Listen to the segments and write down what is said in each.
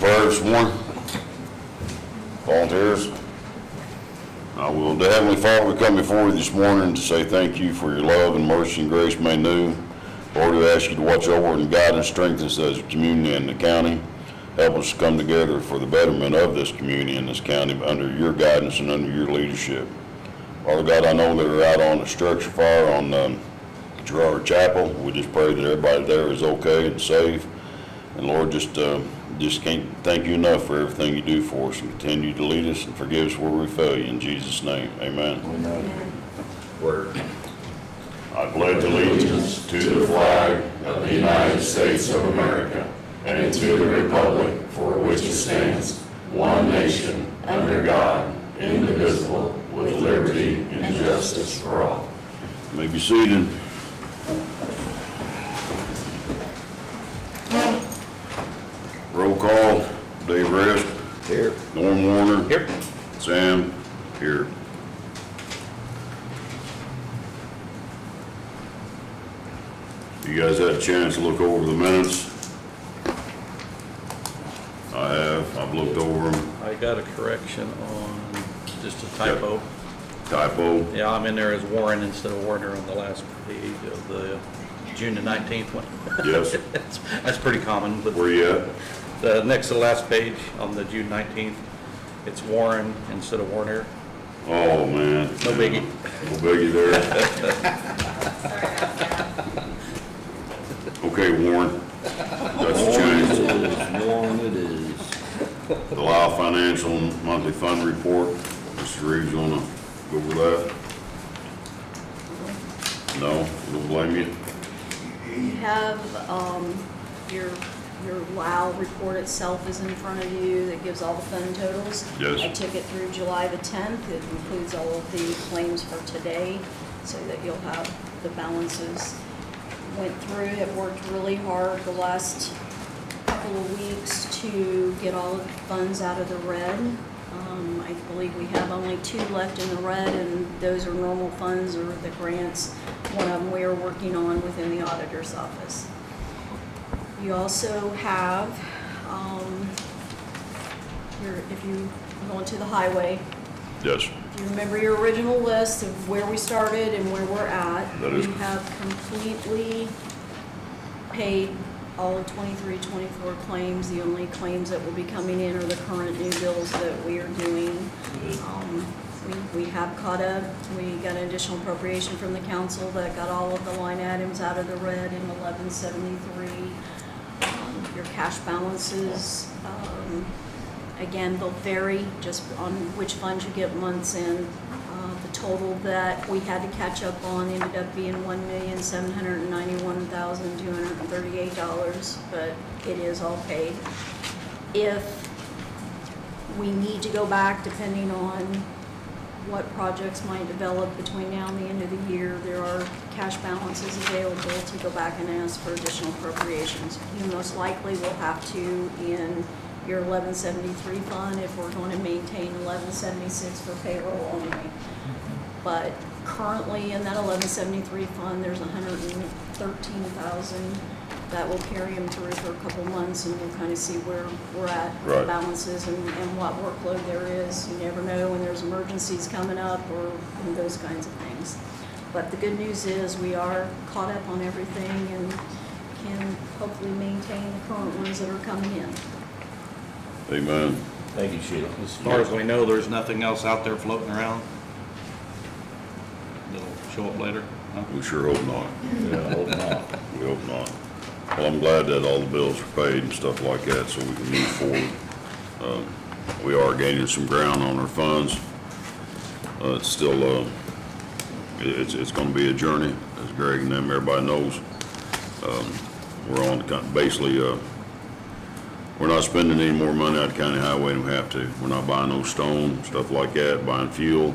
prayer this morning? Volunteers? I will. Dear Heavenly Father, we come before you this morning to say thank you for your love and mercy and grace made new. Lord, we ask you to watch over and guide and strengthen us as a community and the county. Help us to come together for the betterment of this community and this county under your guidance and under your leadership. Father God, I know they're out on a structure fire on Gerard Chapel. We just pray that everybody there is okay and safe. And Lord, just can't thank you enough for everything you do for us, and continue to lead us and forgive us where we fail you. In Jesus' name, amen. Amen. Word. I pledge allegiance to the flag of the United States of America and to the republic for which it stands, one nation, under God, indivisible, with liberty and justice for all. You may be seated. Roll call. Dave Rest. Here. Norm Warner. Here. Sam. Here. You guys had a chance to look over the minutes? I have. I've looked over them. I got a correction on just a typo. Typo. Yeah, I'm in there as Warren instead of Warner on the last page of the June the 19th one. Yes. That's pretty common. But Where you at? the next to the last page on the June 19th, it's Warren instead of Warner. Oh, man. No biggie. No biggie there. Okay, Warren. That's a change. Warren it is. The Lyle Financial Monthly Fund Report. Mr. Reeves, you wanna go over that? No? We don't blame you? You have, your WOW report itself is in front of you that gives all the fund totals. Yes. I took it through July the 10th. It includes all of the claims for today so that you'll have the balances. Went through, have worked really hard the last couple of weeks to get all of the funds out of the red. I believe we have only 2 left in the red, and those are normal funds or the grants. One of them we are working on within the auditor's office. You also have, if you go into the highway, Yes. if you remember your original list of where we started and where we're at, That we is- have completely paid all of 23, 24 claims. The only claims that will be coming in are the current new bills that we are doing. We have caught up. We got an additional appropriation from the council that got all of the line items out of the red in 1173. Your cash balances, again, they'll vary just on which funds you get months in. The total that we had to catch up on ended up being $1,791,238, but it is all paid. If we need to go back, depending on what projects might develop between now and the end of the year, there are cash balances available to go back and ask for additional appropriations. You most likely will have to in your 1173 fund if we're going to maintain 1176 for payroll only. But currently in that 1173 fund, there's 113,000 that will carry them through for a couple months, and we'll kind of see where we're at, Right. balances and what workload there is. You never know when there's emergencies coming up or those kinds of things. But the good news is we are caught up on everything and can hopefully maintain the current ones that are coming in. Amen. Thank you, Sheila. As far as we know, there's nothing else out there floating around that'll show up later. Huh? We sure hope not. Yeah, hope not. We hope not. Well, I'm glad that all the bills are paid and stuff like that, so we can move forward. We are gaining some ground on our funds. It's still, it's gonna be a journey, as Greg and them, everybody knows. We're on, basically, we're not spending any more money out of county highway than we have to. We're not buying no stone, stuff like that, buying fuel.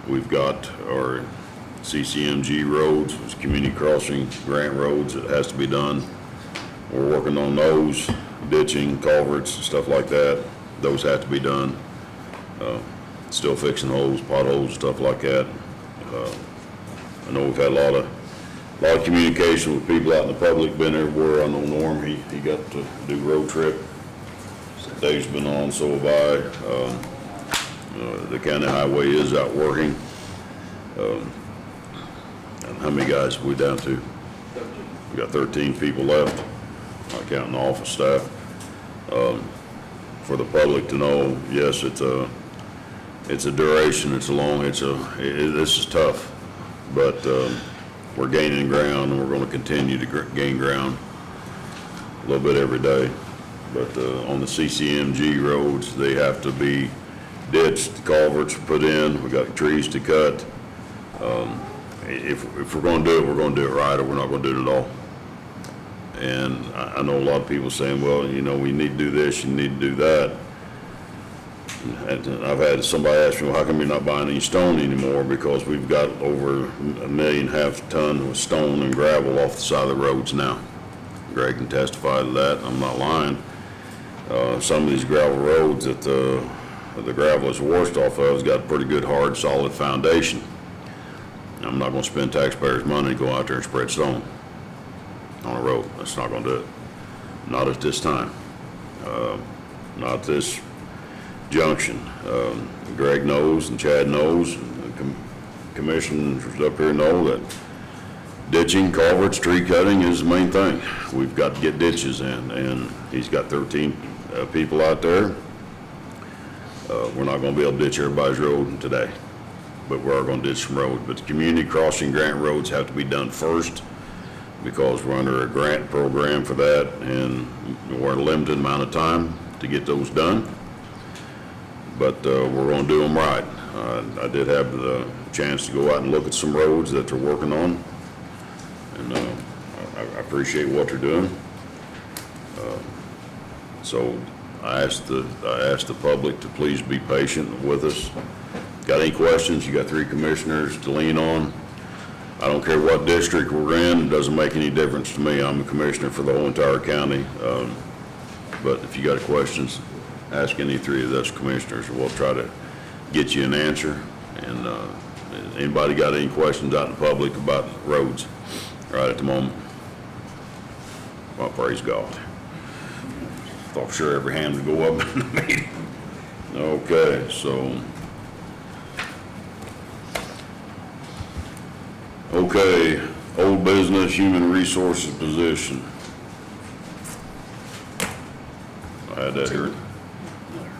We've got our CCMG roads, it's community crossing grant roads that has to be done. We're working on those, ditching, culverts, stuff like that. Those have to be done. Still fixing holes, potholes, stuff like that. I know we've had a lot of a lot of communication with people out in the public, been everywhere. I know Norm, he got to do road trip. Dave's been on, so have I. The county highway is out working. And how many guys are we down to? We got 13 people left, not counting the office staff. For the public to know, yes, it's a duration, this is tough, but we're gaining ground, and we're going to continue to gain ground a little bit every day. But on the CCMG roads, they have to be ditched, culverts put in, we got trees to cut. If we're going to do it, we're going to do it right, or we're not going to do it at all. And I know a lot of people saying, well, you know, we need to do this, you need to do that. And I've had somebody ask me, well, how come you're not buying any stone anymore? Because we've got over 1.5 million ton of stone and gravel off the side of the roads now. Greg can testify to that, I'm not lying. Some of these gravel roads that the gravel is washed off of has got a pretty good, hard, solid foundation. I'm not gonna spend taxpayers' money to go out there and spread stone on a road. That's not gonna do it. Not at this time. Not at this junction. Greg knows and Chad knows, and the commissioners up here know that ditching, culverts, tree cutting is the main thing. We've got to get ditches in, and he's got 13 people out there. We're not gonna be able to ditch everybody's road today, but we are gonna ditch some roads. But the community crossing grant roads have to be done first, because we're under a grant program for that, and we're a limited amount of time to get those done. But we're gonna do them right. I did have the chance to go out and look at some roads that they're working on, and I appreciate what they're doing. So I asked the public to please be patient with us. Got any questions? You got 3 commissioners to lean on. I don't care what district we're in, it doesn't make any difference to me. I'm a commissioner for the whole entire county. But if you got questions, ask any 3 of us commissioners, and we'll try to get you an answer. And anybody got any questions out in the public about roads right at the moment? Well, praise God. Thought for sure every hand would go up in the meeting. Okay, so. Okay, old business, human resources position. I had that here.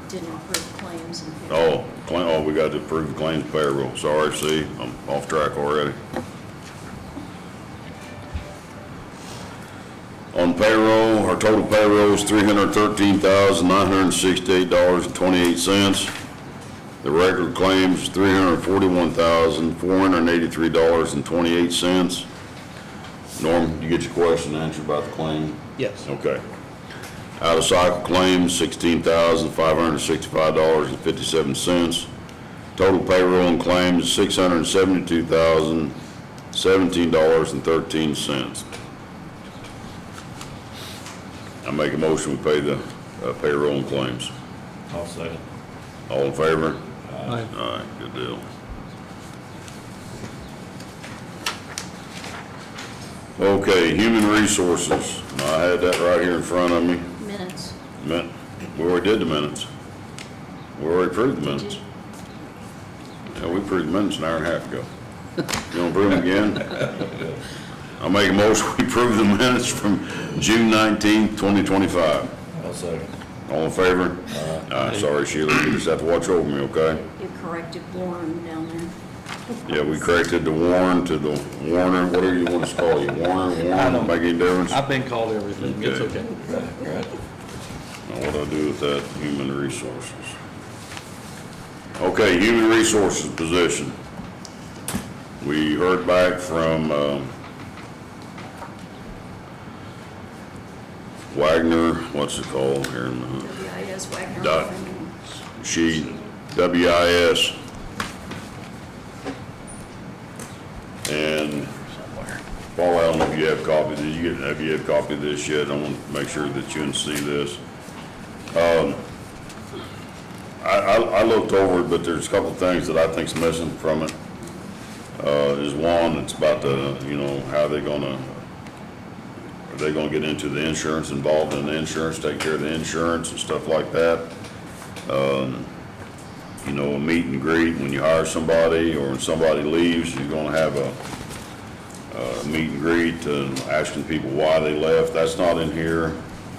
Didn't approve claims and. We got to approve the claims payroll. Sorry, see, I'm off track already. On payroll, our total payroll is $313,968.28. The regular claims, $341,483.28. Norm, you get your question answered about the claim? Yes. Okay. Out of cycle claims, $16,565.57. Total payroll and claims, $672,017.13. I make a motion, we pay the payroll and claims. I'll second. All in favor? Aye. All right, good deal. Okay, human resources. I had that right here in front of me. Minutes. We already did the minutes. We already approved the minutes. Yeah, we approved the minutes an hour and a half ago. You want to approve them again? I'll make a motion, we approve the minutes from June 19th, 2025. I'll second. All in favor? Aye. Sorry, Sheila, you just have to watch over me, okay? You corrected Warren down there. Yeah, we corrected the Warren to the Warner, whatever you want us to call you, Warner, don't make any difference? I've been called everything, it's Okay. okay. Right. Now, what do I do with that, human resources? Okay, human resources position. We heard back from Wagner, what's it called here in the WIS Wagner. Dot. sheet, WIS. And Paul, I don't know if you have a copy, have you had a copy of this yet? I want to make sure that you can see this. I looked over it, but there's a couple of things that I think's missing from it. is one. It's about the, how are they gonna get into the insurance, involved in the insurance, take care of the insurance and stuff like that. A meet and greet when you hire somebody or when somebody leaves, you're gonna have a meet and greet and asking people why they left. That's not in here.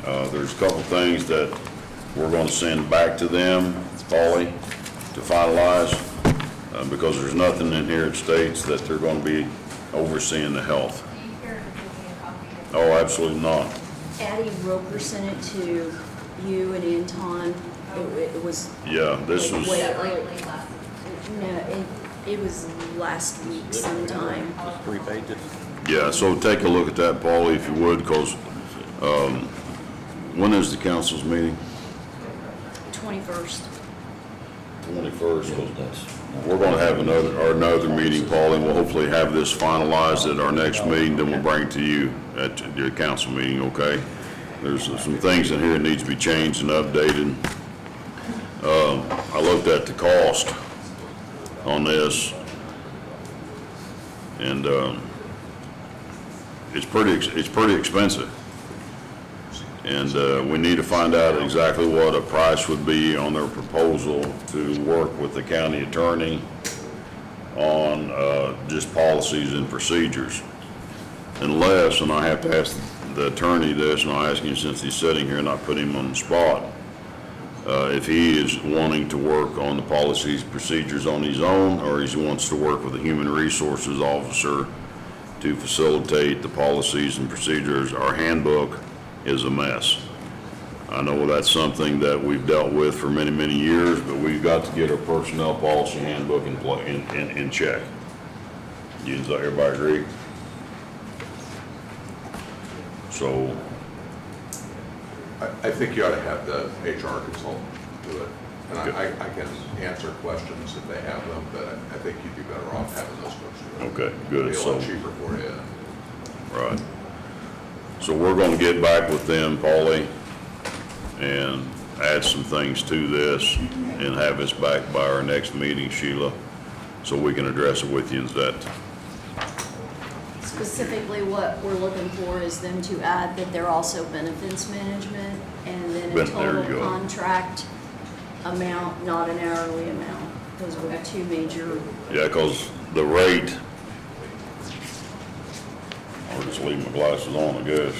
There's a couple things that we're gonna send back to them, Paulie, to finalize, because there's nothing in here that states that they're gonna be overseeing the health. Do you care to give me a copy of Oh, absolutely not. Addie Roper sent it to you and Anton. It was Yeah, this was, way that early. late last week? No, it was last week sometime. 3 pages. yeah, so take a look at that, Paulie, if you would, because, when is the council's meeting? 21st. 21st. That's, We're gonna have another meeting, Paulie, and we'll hopefully have this finalized at our next meeting, then we'll bring it to you at your council meeting, okay? There's some things in here that needs to be changed and updated. I looked at the cost on this, and, it's pretty expensive. And, we need to find out exactly what a price would be on their proposal to work with the county attorney on, just policies and procedures. Unless, and I have to ask the attorney this, and I'll ask him since he's sitting here, not put him on the spot, if he is wanting to work on the policies, procedures on his own, or he wants to work with a human resources officer to facilitate the policies and procedures. Our handbook is a mess. I know that's something that we've dealt with for many, many years, but we've got to get our personnel policy handbook in check. Does everybody agree? So, I think you ought to have the HR consultant do it. And I can answer questions if they have them, but I think you'd be better off having those folks do it. okay, good. It'd be a So, lot cheaper for you. right. So we're gonna get back with them, Paulie, and add some things to this and have this back by our next meeting, Sheila, so we can address it with you instead. Specifically, what we're looking for is them to add that they're also benefits management and then a There you total go. contract amount, not an hourly amount. Those were the two major, Yeah, 'cause the rate, I'll just leave my glasses on, I guess.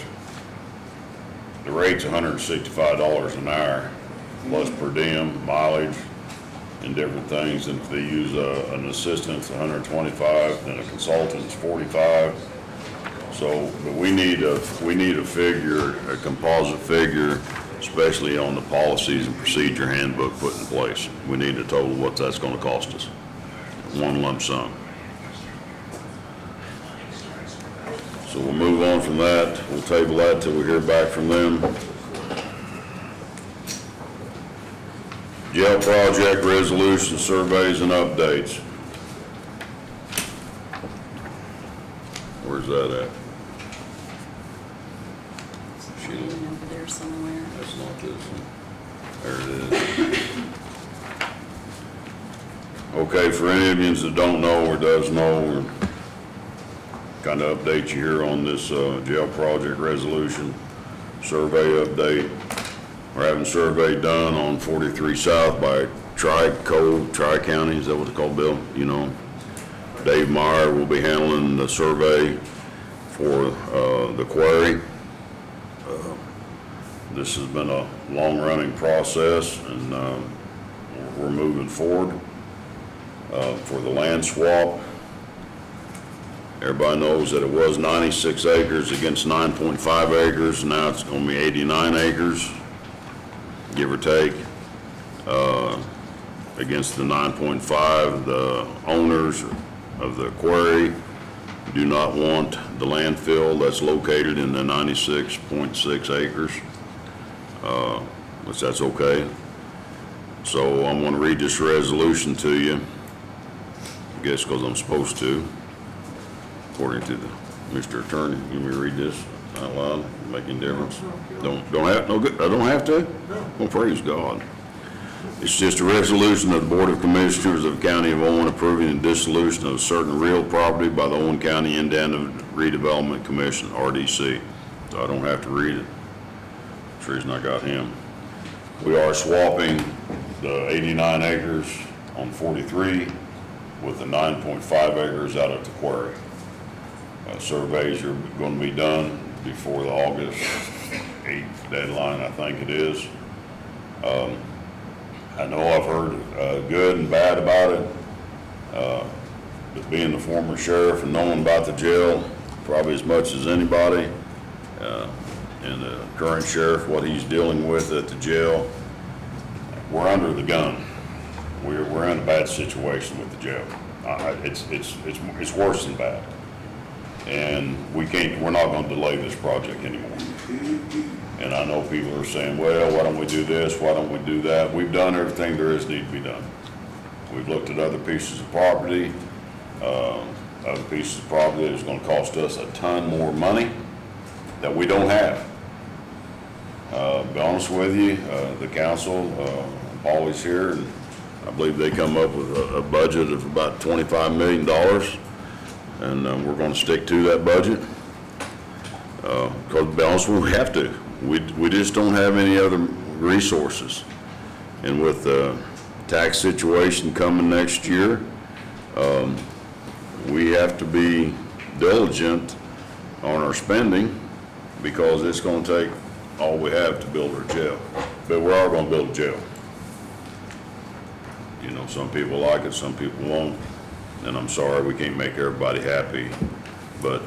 The rate's $165 an hour, plus per diem, mileage, and different things. And if they use an assistant, it's $125, then a consultant's $45. So, but we need a figure, a composite figure, especially on the policies and procedure handbook put in place. We need a total what that's gonna cost us, one lump sum. So we'll move on from that. We'll table that till we hear back from them. Jail project resolution surveys and updates. Where's that at? hidden over there somewhere. That's not this one. There it is. Okay, for any of you that don't know or does know, or kind of update you here on this jail project resolution survey update. We're having survey done on 43 South by Tri-County, is that what it's called, Bill? You know, Dave Meyer will be handling the survey for the quarry. This has been a long-running process, and we're moving forward. For the land swap, everybody knows that it was 96 acres against 9.5 acres. Now it's going to be 89 acres, give or take, against the 9.5. The owners of the quarry do not want the landfill that's located in the 96.6 acres, which that's okay. So I'm going to read this resolution to you, I guess because I'm supposed to, according to the Mr. Attorney. You want me to read this out loud? Making difference? Don't have, no good, I don't have to? Well, praise God. It's just a resolution of the Board of Commissioners of the County of Owen approving the dissolution of certain real property by the Owen County Indiana Redevelopment Commission, RDC. So I don't have to read it. I'm sure he's not got him. We are swapping the 89 acres on 43 with the 9.5 acres out at the quarry. Surveys are going to be done before the August 8th deadline, I think it is. I know I've heard good and bad about it, but being the former sheriff and knowing about the jail probably as much as anybody, and the current sheriff, what he's dealing with at the jail, we're under the gun. We're in a bad situation with the jail. It's worse than bad. And we're not going to delay this project anymore. And I know people are saying, well, why don't we do this? Why don't we do that? We've done everything there is need to be done. We've looked at other pieces of property, other pieces of property that's going to cost us a ton more money that we don't have. To be honest with you, the council, always here, and I believe they come up with a budget of about $25 million. And we're going to stick to that budget. Because to be honest with you, we have to. We just don't have any other resources. And with the tax situation coming next year, we have to be diligent on our spending because it's going to take all we have to build our jail. But we are going to build a jail. You know, some people like it, some people won't. And I'm sorry, we can't make everybody happy, but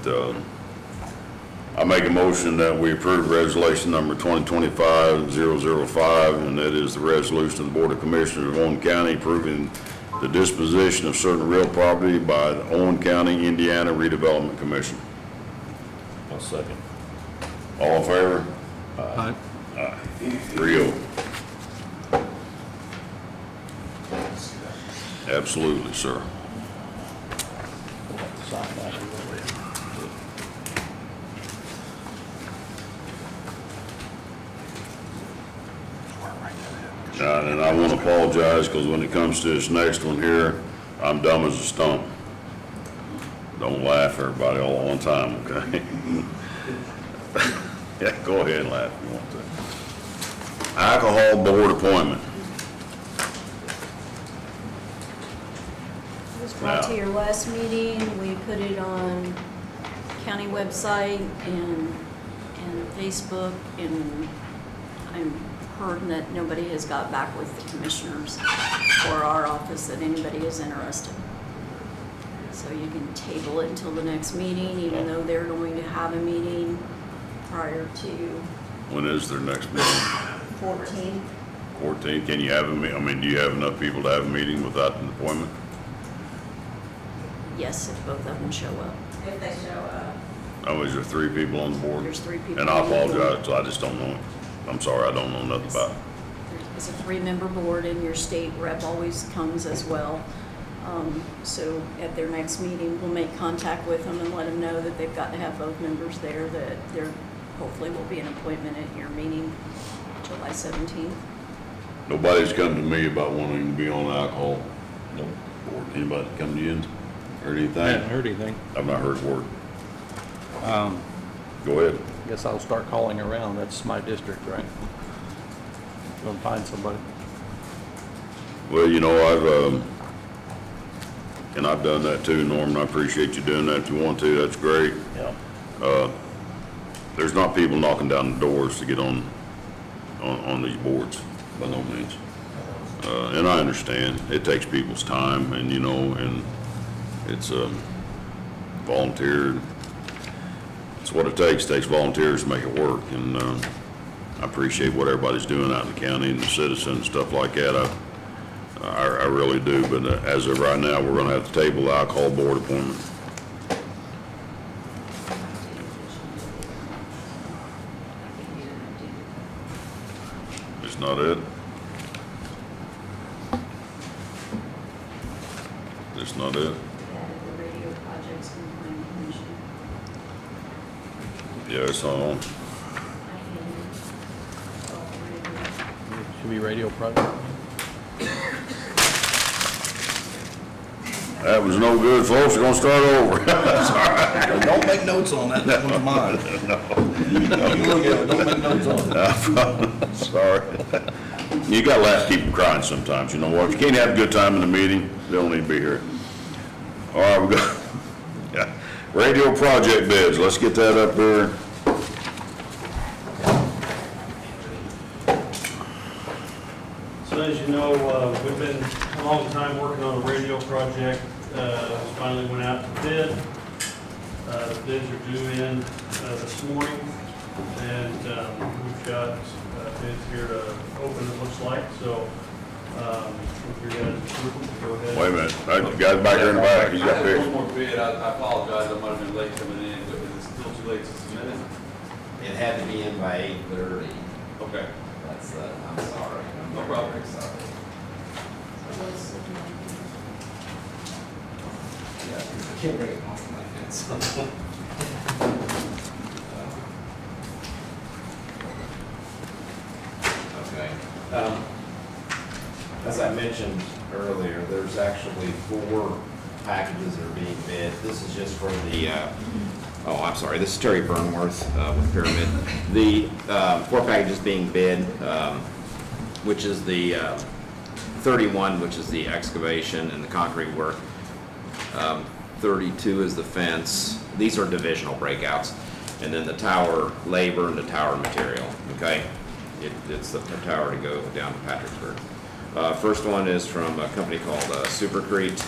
I make a motion that we approve resolution number 2025-005, and that is the resolution of the Board of Commissioners of Owen County approving the disposition of certain real property by the Owen County, Indiana Redevelopment Commission. I'll second. All in favor? Aye. 3-0. Absolutely, sir. Sign that. And I want to apologize because when it comes to this next one here, I'm dumb as a stump. Don't laugh, everybody, all at one time, okay? Yeah, go ahead and laugh if you want to. Alcohol board appointment. It was brought to your last meeting, we put it on county website and Facebook, and I'm heard that nobody has got back with the commissioners or our office that anybody is interested. So you can table it until the next meeting, even though they're going to have a meeting prior to When is their next meeting? 14. 14th? Can you have do you have enough people to have a meeting without an appointment? Yes, if both of them show up. If they show up. Oh, is there 3 people on the board? There's 3 people. And I on the board. apologize, I just don't know. I'm sorry, I don't know nothing about it. It's a 3-member board, and your state rep always comes as well. So at their next meeting, we'll make contact with them and let them know that they've got to have both members there, that there hopefully will be an appointment at your meeting July 17th. Nobody's come to me about wanting to be on the alcohol Nope. board. Anybody come to you and heard anything? I haven't heard anything. I've not heard a word. Go ahead. Guess I'll start calling around. That's my district, right? Gonna find somebody. Well, you know, I've done that too, Norman. I appreciate you doing that. If you want to, that's great. Yeah. There's not people knocking down the doors to get on these boards, by no means. And I understand, it takes people's time and, you know, and it's volunteer. It's what it takes volunteers to make it work. And I appreciate what everybody's doing out in the county and the citizens and stuff like that. I really do, but as of right now, we're gonna have to table the alcohol board appointment. It's not it? It's not it? The radio projects complaint commission. Yeah, it's not on. Should be radio project. That was no good, folks, we're gonna start over. Don't make notes on that, that one's mine. You look at it, don't make notes on it. Sorry. You gotta laugh, keep them crying sometimes, you know what? If you can't have a good time in the meeting, they don't need to be here. All right, we got, yeah, radio project bids, let's get that up there. So as you know, we've been a long time working on a radio project. Finally went out to bid. The bids are due in this morning, and we've got bids here to open, it looks like. So if you guys approve, go ahead. Wait a minute, that guy's back here in the back, he's I got have big. one more bid. I apologize, I might have been late coming in, but is it still too late to submit it? It had to be in by 8:30. Okay. That's, I'm sorry. I'm No problem. very sorry. Yeah, I can't bring it off my hands. Okay. As I mentioned earlier, there's actually 4 packages that are being bid. This is just for the, oh, I'm sorry, this is Terry Burnworth with Pyramid. The 4 packages being bid, which is the 31, which is the excavation and the concrete work. 32 is the fence. These are divisional breakouts. And then the tower labor and the tower material, okay? It's the tower to go down to Patricksburg. First one is from a company called Supercrete.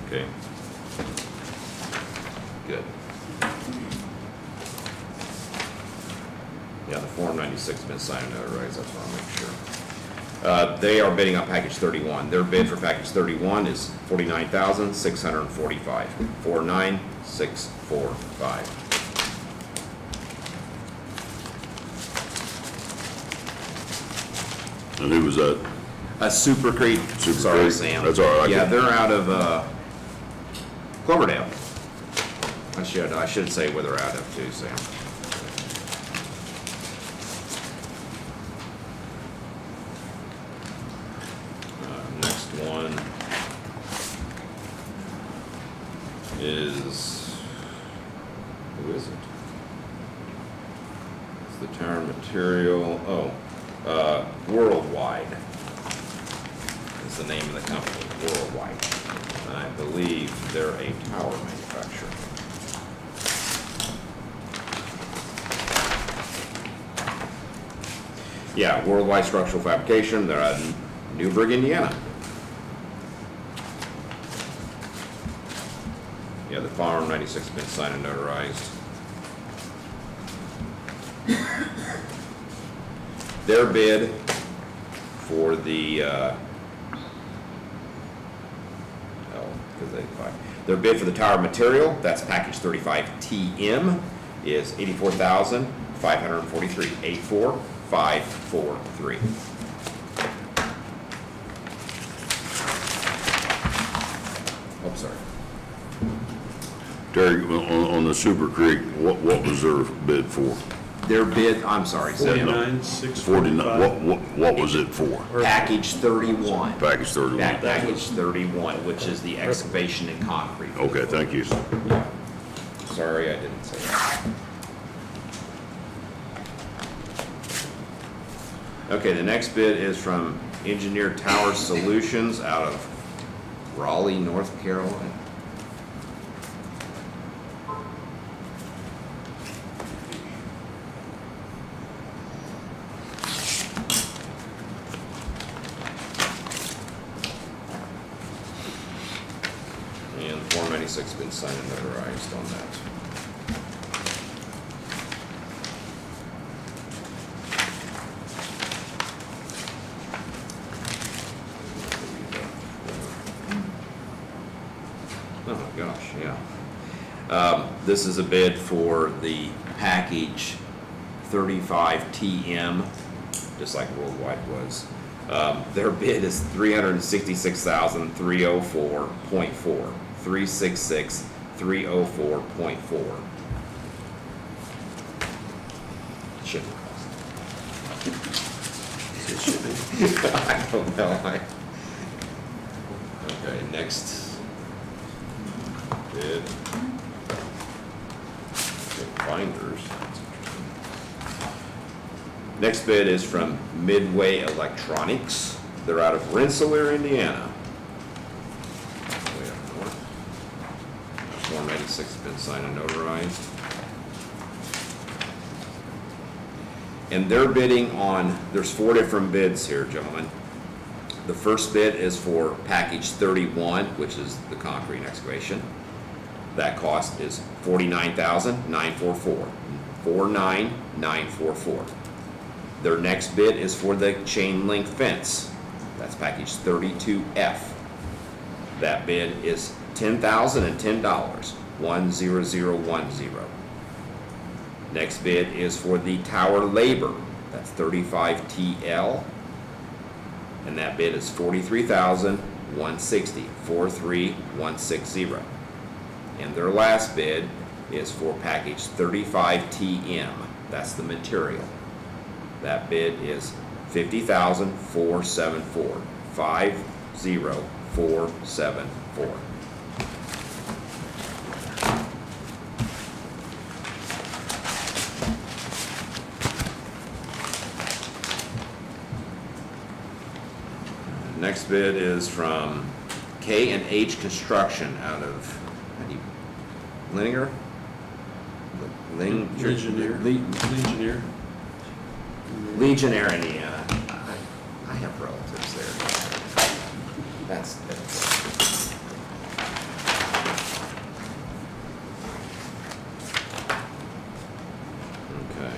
Okay. Good. Yeah, the Form 96 has been signed and notarized, that's what I'll make sure. They are bidding on package 31. Their bid for package 31 is $49,645. 49645. And who was that? Supercrete. Super Sorry, Creek. Sam. That's all right. Yeah, they're out of Cloverdale. I should say where they're out of too, Sam. Next one is, who is it? It's the tower material, Worldwide is the name of the company, Worldwide. And I believe they're a tower manufacturer. Yeah, Worldwide Structural Fabrication, they're out of Newburgh, Indiana. Yeah, the Form 96 has been signed and notarized. Their bid for the, their bid for the tower material, that's package 35 TM, is $84,543, 84543. Oh, sorry. Terry, on the Super Creek, what was their bid for? Their bid, I'm sorry, so 49, what was it for? package 31. Package 31. Package 31, which is the excavation and concrete. Okay, thank you. Sorry, I didn't say that. Okay, the next bid is from Engineered Tower Solutions out of Raleigh, North Carolina. And Form 96 has been signed and notarized on that. Oh, gosh, yeah. This is a bid for the package 35 TM, just like Worldwide was. Their bid is $366,304.4. 366,304.4. Shipping cost. It should be. I don't know. Okay, next bid. Binders. Next bid is from Midway Electronics. They're out of Rensselaer, Indiana. Way up north. Form 86 has been signed and notarized. And they're bidding on, there's 4 different bids here, gentlemen. The first bid is for package 31, which is the concrete excavation. That cost is $49,944. 49,944. Their next bid is for the chain link fence. That's package 32F. That bid is $10,010. 10010. Next bid is for the tower labor. That's 35TL. And that bid is $43,160. 43160. And their last bid is for package 35TM. That's the material. That bid is $50,474. 50474. Next bid is from K&H Construction out of, how do you, Lininger? Legionnaire. Legionnaire. Legionnaire, Indiana. I have relatives there. That's okay.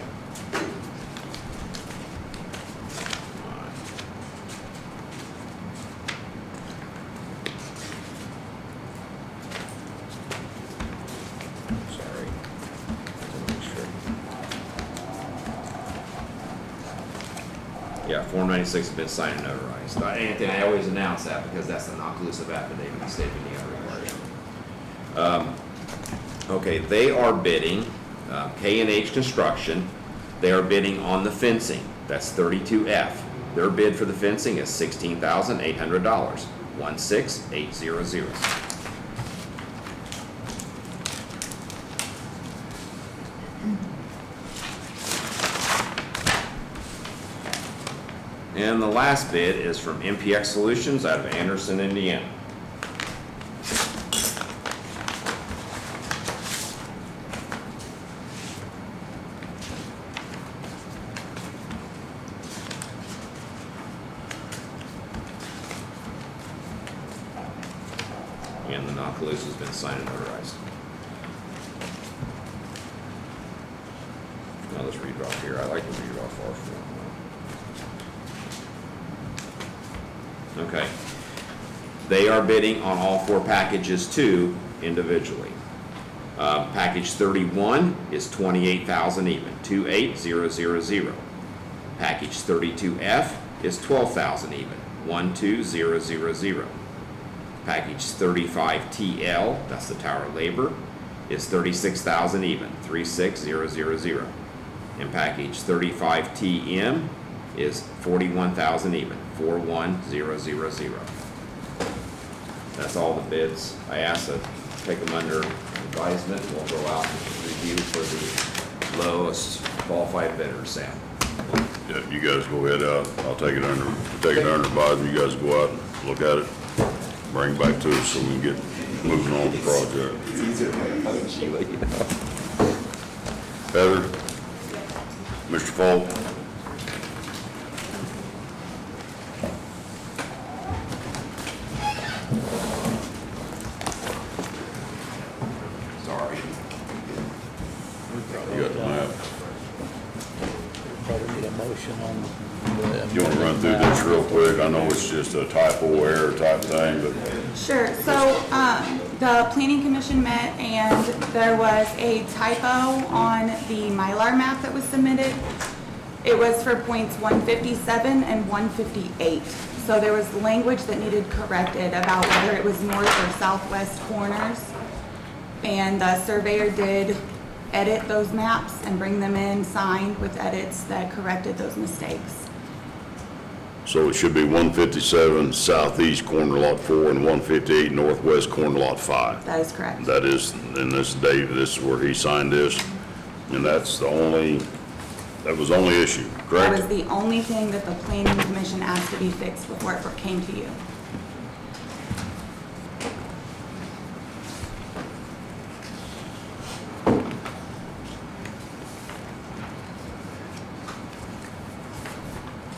Sorry. Yeah, Form 96 has been signed and notarized. Anthony, I always announce that because that's the non-conclusive affidavit the state of Indiana requires. Okay, they are bidding, K&H Construction, they are bidding on the fencing. That's 32F. Their bid for the fencing is $16,800. 16800. And the last bid is from MPX Solutions out of Anderson, Indiana. And the non-collusive has been signed and notarized. Now let's read it off here. I like to read it off our form. Okay. They are bidding on all 4 packages too, individually. Package 31 is $28,000 even, 28000. Package 32F is $12,000 even, 12000. Package 35TL, that's the tower labor, is $36,000 even, 36000. And package 35TM is $41,000 even, 41000. That's all the bids. I asked to take them under advisement, and we'll go out and review for the lowest qualified bidder, Sam. Yeah, you guys go ahead out. I'll take it under advisement. You guys go out and look at it, bring it back to us so we can get moving on with the project. It's easier than Sheila, you know. Heather? Mr. Folk? Sorry. You got the map. Probably need a motion on the. You want to run through this real quick? I know it's just a typo error type thing, but Sure. So the Planning Commission met and there was a typo on the Mylar map that was submitted. It was for points 157 and 158. So there was language that needed corrected about whether it was north or southwest corners. And the surveyor did edit those maps and bring them in signed with edits that corrected those mistakes. So it should be 157 southeast corner lot 4 and 158 northwest corner lot 5. That is correct. That is, in this date, this is where he signed this, and that's the only, that was the only issue, That was correct? the only thing that the planning commission asked to be fixed before it came to you.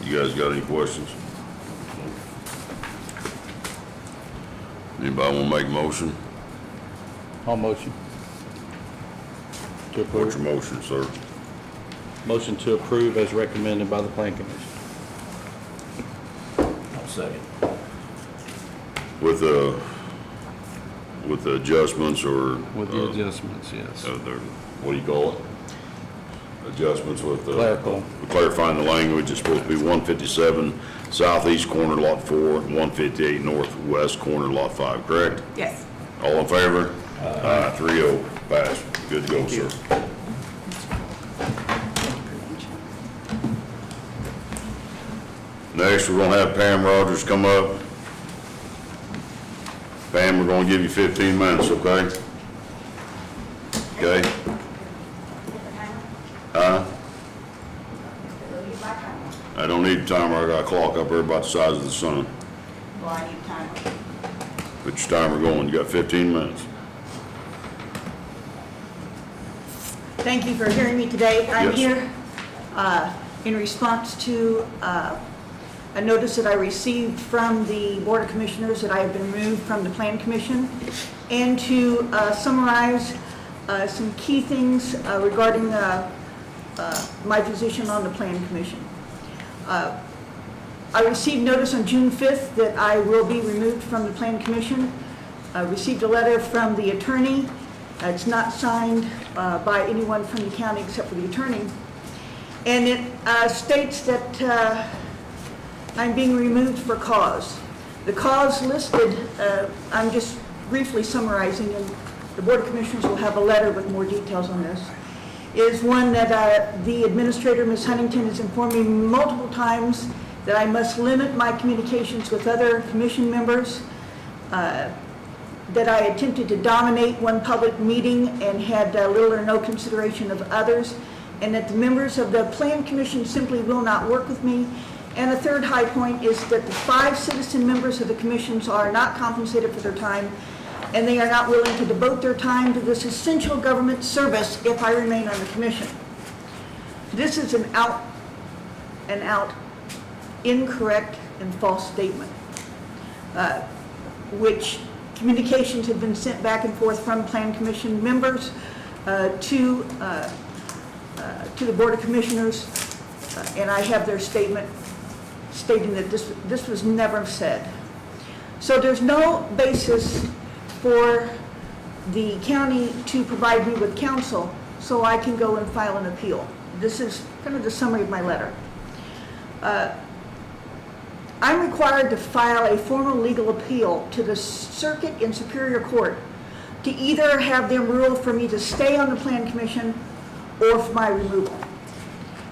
You guys got any questions? Anybody want to make a motion? I'll motion. To What's your approve. motion, sir? Motion to approve as recommended by the Plan Commission. I'll second. With the adjustments or? With the adjustments, yes. What do you call it? Adjustments with the. Clerical. Clarifying the language, it's supposed to be 157 southeast corner lot 4, 158 northwest corner lot 5, correct? Yes. All in favor? Aye. 3-0, pass. Good to go, sir. Next, we're gonna have Pam Rogers come up. Pam, we're gonna give you 15 minutes, okay? Okay? Huh? I don't need a timer, I got a clock up there about the size of the sun. Well, I need time. Put your timer going, you got 15 minutes. Thank you for hearing me today. I'm Yes. here in response to a notice that I received from the Board of Commissioners that I have been removed from the Plan Commission, and to summarize some key things regarding my position on the Plan Commission. I received notice on June 5th that I will be removed from the Plan Commission. I received a letter from the attorney. It's not signed by anyone from the county except for the attorney. And it states that I'm being removed for cause. The cause listed, I'm just briefly summarizing, and the Board of Commissioners will have a letter with more details on this, is one that the administrator, Ms. Huntington, has informed me multiple times that I must limit my communications with other commission members, that I attempted to dominate one public meeting and had little or no consideration of others, and that the members of the Plan Commission simply will not work with me. And the third high point is that the 5 citizen members of the commissions are not compensated for their time, and they are not willing to devote their time to this essential government service if I remain on the commission. This is an out and out incorrect and false statement, which communications have been sent back and forth from Plan Commission members to the Board of Commissioners, and I have their statement stating that this was never said. So there's no basis for the county to provide me with counsel so I can go and file an appeal. This is kind of the summary of my letter. I'm required to file a formal legal appeal to the Circuit and Superior Court to either have them rule for me to stay on the Plan Commission or for my removal.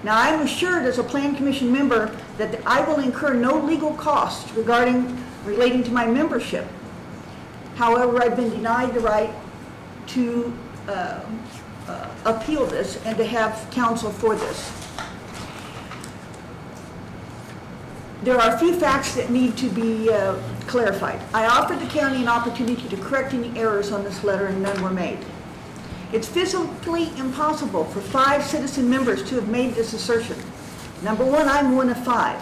Now, I'm assured as a Plan Commission member that I will incur no legal costs relating to my membership. However, I've been denied the right to appeal this and to have counsel for this. There are a few facts that need to be clarified. I offered the county an opportunity to correct any errors on this letter, and none were made. It's physically impossible for 5 citizen members to have made this assertion. Number one, I'm one of 5.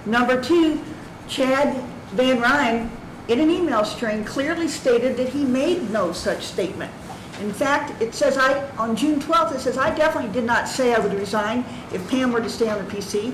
Number two, Chad Van Ryn, in an email string, clearly stated that he made no such statement. In fact, it says on June 12th, it says, I definitely did not say I would resign if Pam were to stay on the PC.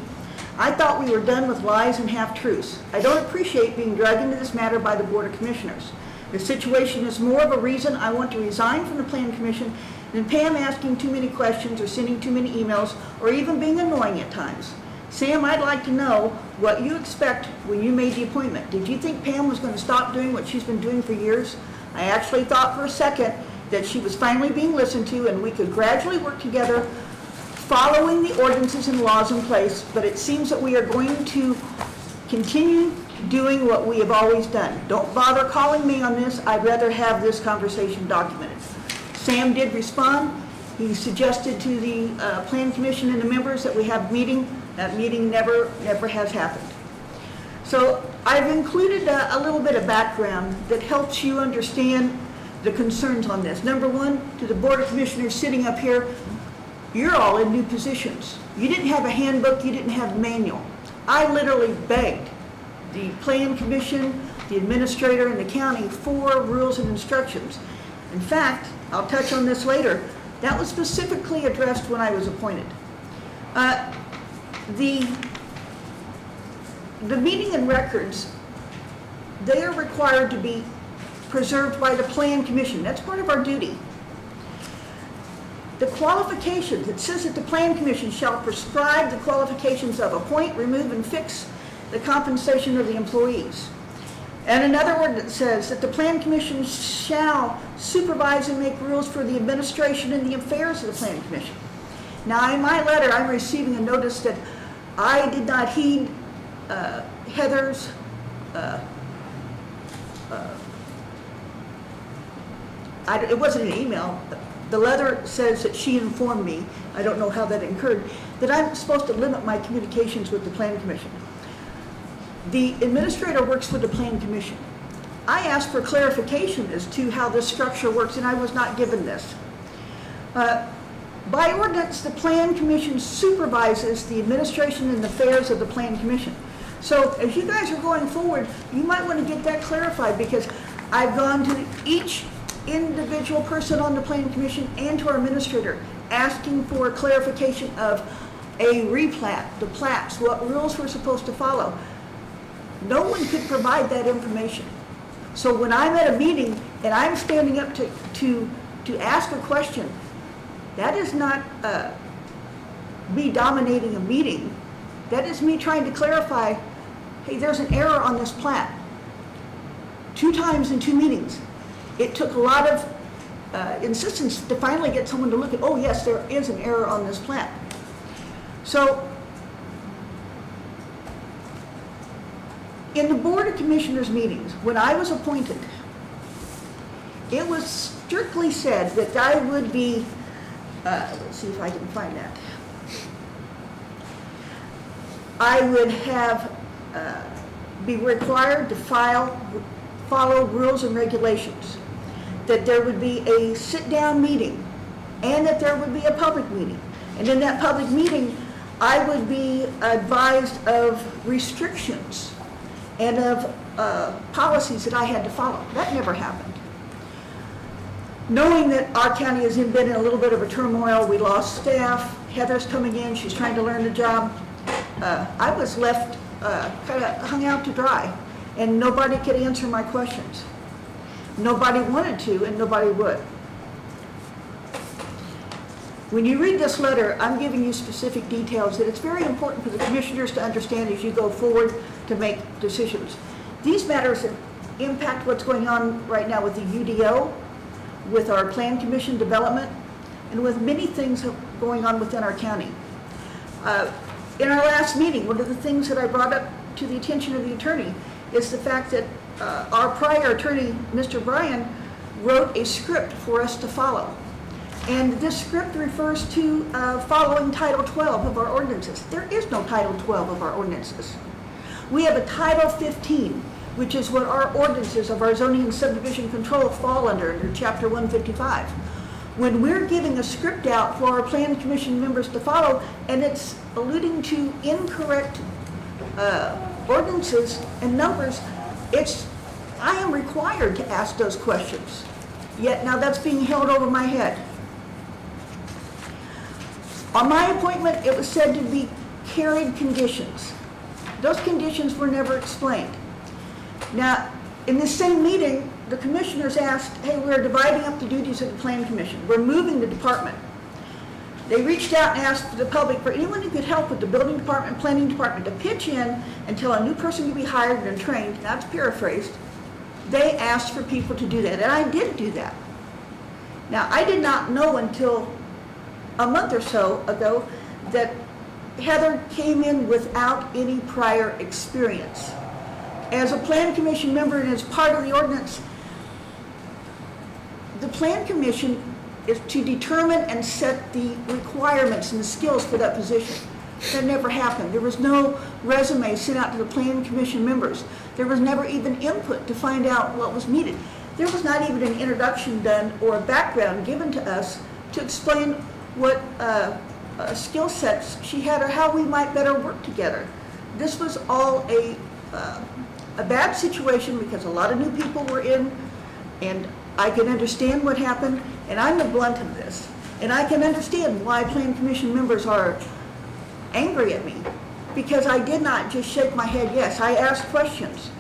I thought we were done with lies and half-truths. I don't appreciate being dragged into this matter by the Board of Commissioners. The situation is more of a reason I want to resign from the Plan Commission than Pam asking too many questions or sending too many emails or even being annoying at times. Sam, I'd like to know what you expect when you made the appointment. Did you think Pam was going to stop doing what she's been doing for years? I actually thought for a second that she was finally being listened to and we could gradually work together following the ordinances and laws in place, but it seems that we are going to continue doing what we have always done. Don't bother calling me on this. I'd rather have this conversation documented. Sam did respond. He suggested to the Plan Commission and the members that we have a meeting. That meeting never has happened. So I've included a little bit of background that helps you understand the concerns on this. Number one, to the Board of Commissioners sitting up here, you're all in new positions. You didn't have a handbook, you didn't have a manual. I literally begged the Plan Commission, the administrator, and the county for rules and instructions. In fact, I'll touch on this later, that was specifically addressed when I was appointed. The meeting and records, they are required to be preserved by the Plan Commission. That's part of our duty. The qualifications, it says that the Plan Commission shall prescribe the qualifications of appoint, remove, and fix the compensation of the employees. And another ordinance says that the Plan Commission shall supervise and make rules for the administration and the affairs of the Plan Commission. Now, in my letter, I'm receiving a notice that I did not heed Heather's it wasn't an email. The letter says that she informed me, I don't know how that occurred, that I'm supposed to limit my communications with the Plan Commission. The administrator works for the Plan Commission. I asked for clarification as to how this structure works, and I was not given this. By ordinance, the Plan Commission supervises the administration and affairs of the Plan Commission. So as you guys are going forward, you might want to get that clarified, because I've gone to each individual person on the Plan Commission and to our administrator asking for clarification of a replat, the plats, what rules we're supposed to follow. No one could provide that information. So when I'm at a meeting and I'm standing up to ask a question, that is not me dominating a meeting. That is me trying to clarify, hey, there's an error on this plat. 2 times in 2 meetings. It took a lot of insistence to finally get someone to look at, oh yes, there is an error on this plat. So, in the Board of Commissioners meetings, when I was appointed, it was strictly said that I would be, let's see if I can find that. I would have, be required to follow rules and regulations, that there would be a sit-down meeting, and that there would be a public meeting. And in that public meeting, I would be advised of restrictions and of policies that I had to follow. That never happened. Knowing that our county has been in a little bit of a turmoil, we lost staff, Heather's coming in, she's trying to learn the job, I was left kind of hung out to dry, and nobody could answer my questions. Nobody wanted to, and nobody would. When you read this letter, I'm giving you specific details that it's very important for the commissioners to understand as you go forward to make decisions. These matters impact what's going on right now with the UDO, with our Plan Commission development, and with many things going on within our county. In our last meeting, one of the things that I brought up to the attention of the attorney is the fact that our prior attorney, Mr. Bryan, wrote a script for us to follow. And this script refers to following Title 12 of our ordinances. There is no Title 12 of our ordinances. We have a Title 15, which is what our ordinances of our zoning and subdivision control fall under Chapter 155. When we're giving a script out for our Plan Commission members to follow, and it's alluding to incorrect ordinances and numbers, I am required to ask those questions. Yet now that's being held over my head. On my appointment, it was said to be carried conditions. Those conditions were never explained. Now, in this same meeting, the commissioners asked, hey, we're dividing up the duties of the planning commission. We're moving the department. They reached out and asked the public for anyone who could help with the building department, planning department to pitch in until a new person could be hired and trained. That's paraphrased. They asked for people to do that, and I did do that. Now, I did not know until a month or so ago that Heather came in without any prior experience. As a plan commission member and as part of the ordinance, the plan commission is to determine and set the requirements and the skills for that position. That never happened. There was no resume sent out to the plan commission members. There was never even input to find out what was needed. There was not even an introduction done or a background given to us to explain what skill sets she had or how we might better work together. This was all a bad situation because a lot of new people were in, and I can understand what happened, and I'm the blunt of this. And I can understand why plan commission members are angry at me, because I did not just shake my head yes. I asked questions.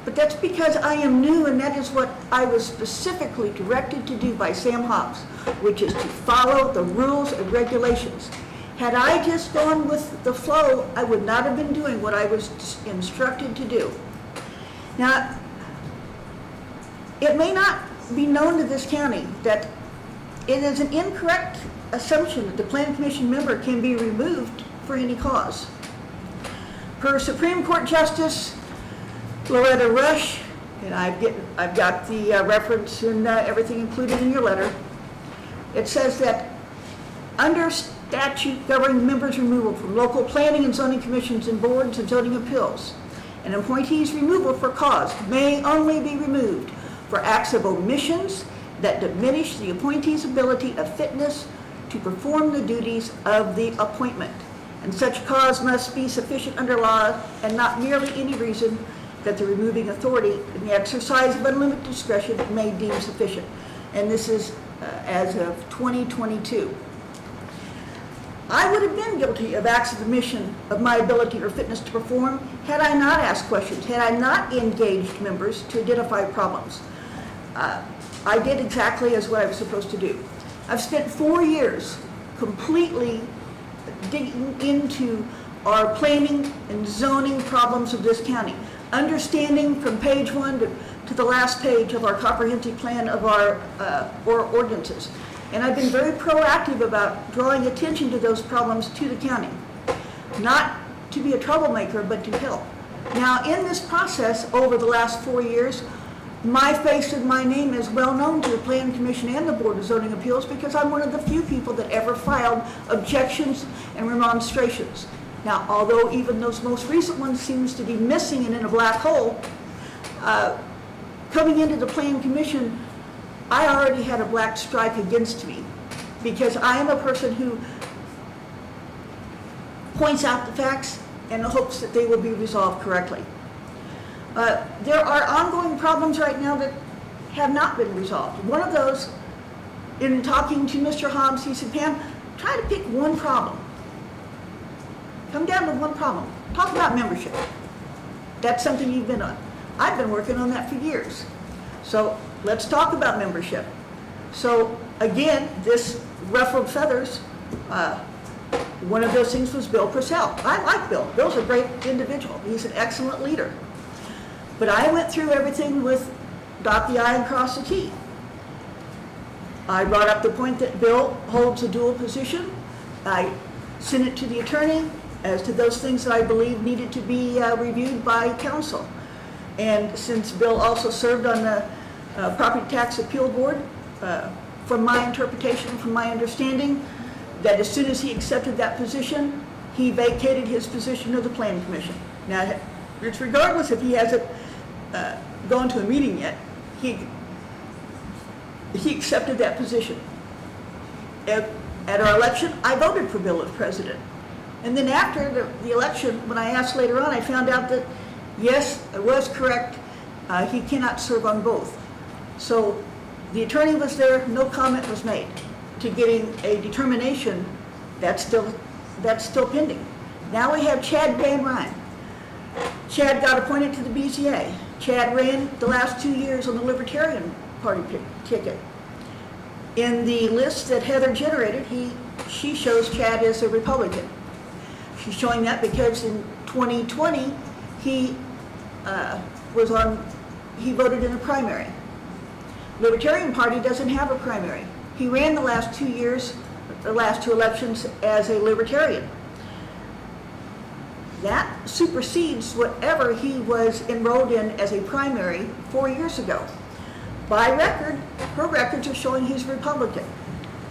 But that's because I am new, and that is what I was specifically directed to do by Sam Hobbs, which is to follow the rules and regulations. Had I just gone with the flow, I would not have been doing what I was instructed to do. Now, it may not be known to this county that it is an incorrect assumption that the Plan Commission member can be removed for any cause. Per Supreme Court Justice Loretta Rush, and I've got the reference and everything included in your letter, it says that under statute governing members' removal from local planning and zoning commissions and boards of zoning appeals, an appointee's removal for cause may only be removed for acts of omissions that diminish the appointee's ability of fitness to perform the duties of the appointment. And such cause must be sufficient under law and not merely any reason that the removing authority in the exercise of unlimited discretion may deem sufficient. And this is as of 2022. I would have been guilty of acts of omission of my ability or fitness to perform had I not asked questions, had I not engaged members to identify problems. I did exactly as what I was supposed to do. I've spent 4 years completely digging into our planning and zoning problems of this county, understanding from page 1 to the last page of our comprehensive plan of our ordinances. And I've been very proactive about drawing attention to those problems to the county. Not to be a troublemaker, but to help. Now, in this process, over the last 4 years, my face and my name is well known to the Plan Commission and the Board of Zoning Appeals because I'm one of the few people that ever filed objections and remonstrations. Now, although even those most recent ones seems to be missing and in a black hole, coming into the Plan Commission, I already had a black strike against me because I am a person who points out the facts in the hopes that they will be resolved correctly. There are ongoing problems right now that have not been resolved. One of those, in talking to Mr. Hobbs, he said, Pam, try to pick one problem. Come down to one problem. Talk about membership. That's something you've been on. I've been working on that for years. So let's talk about membership. So again, this ruffled feathers, one of those things was Bill Purcell. I like Bill. Bill's a great individual. He's an excellent leader. But I went through everything with dot the I and cross the T. I brought up the point that Bill holds a dual position. I sent it to the attorney as to those things that I believe needed to be reviewed by council. And since Bill also served on the Property Tax Appeal Board, from my interpretation, from my understanding, that as soon as he accepted that position, he vacated his position of the Planning Commission. Now, it's regardless if he hasn't gone to a meeting yet, he accepted that position. At our election, I voted for Bill as president. And then after the election, when I asked later on, I found out that, yes, I was correct, he cannot serve on both. So the attorney was there, no comment was made. To getting a determination, that's still pending. Now we have Chad Van Ryn. Chad got appointed to the BZA. Chad ran the last 2 years on the Libertarian Party ticket. In the list that Heather generated, she shows Chad as a Republican. She's showing that because in 2020, he voted in a primary. Libertarian Party doesn't have a primary. He ran the last 2 years, the last 2 elections as a Libertarian. That supersedes whatever he was enrolled in as a primary 4 years ago. By record, her records are showing he's Republican.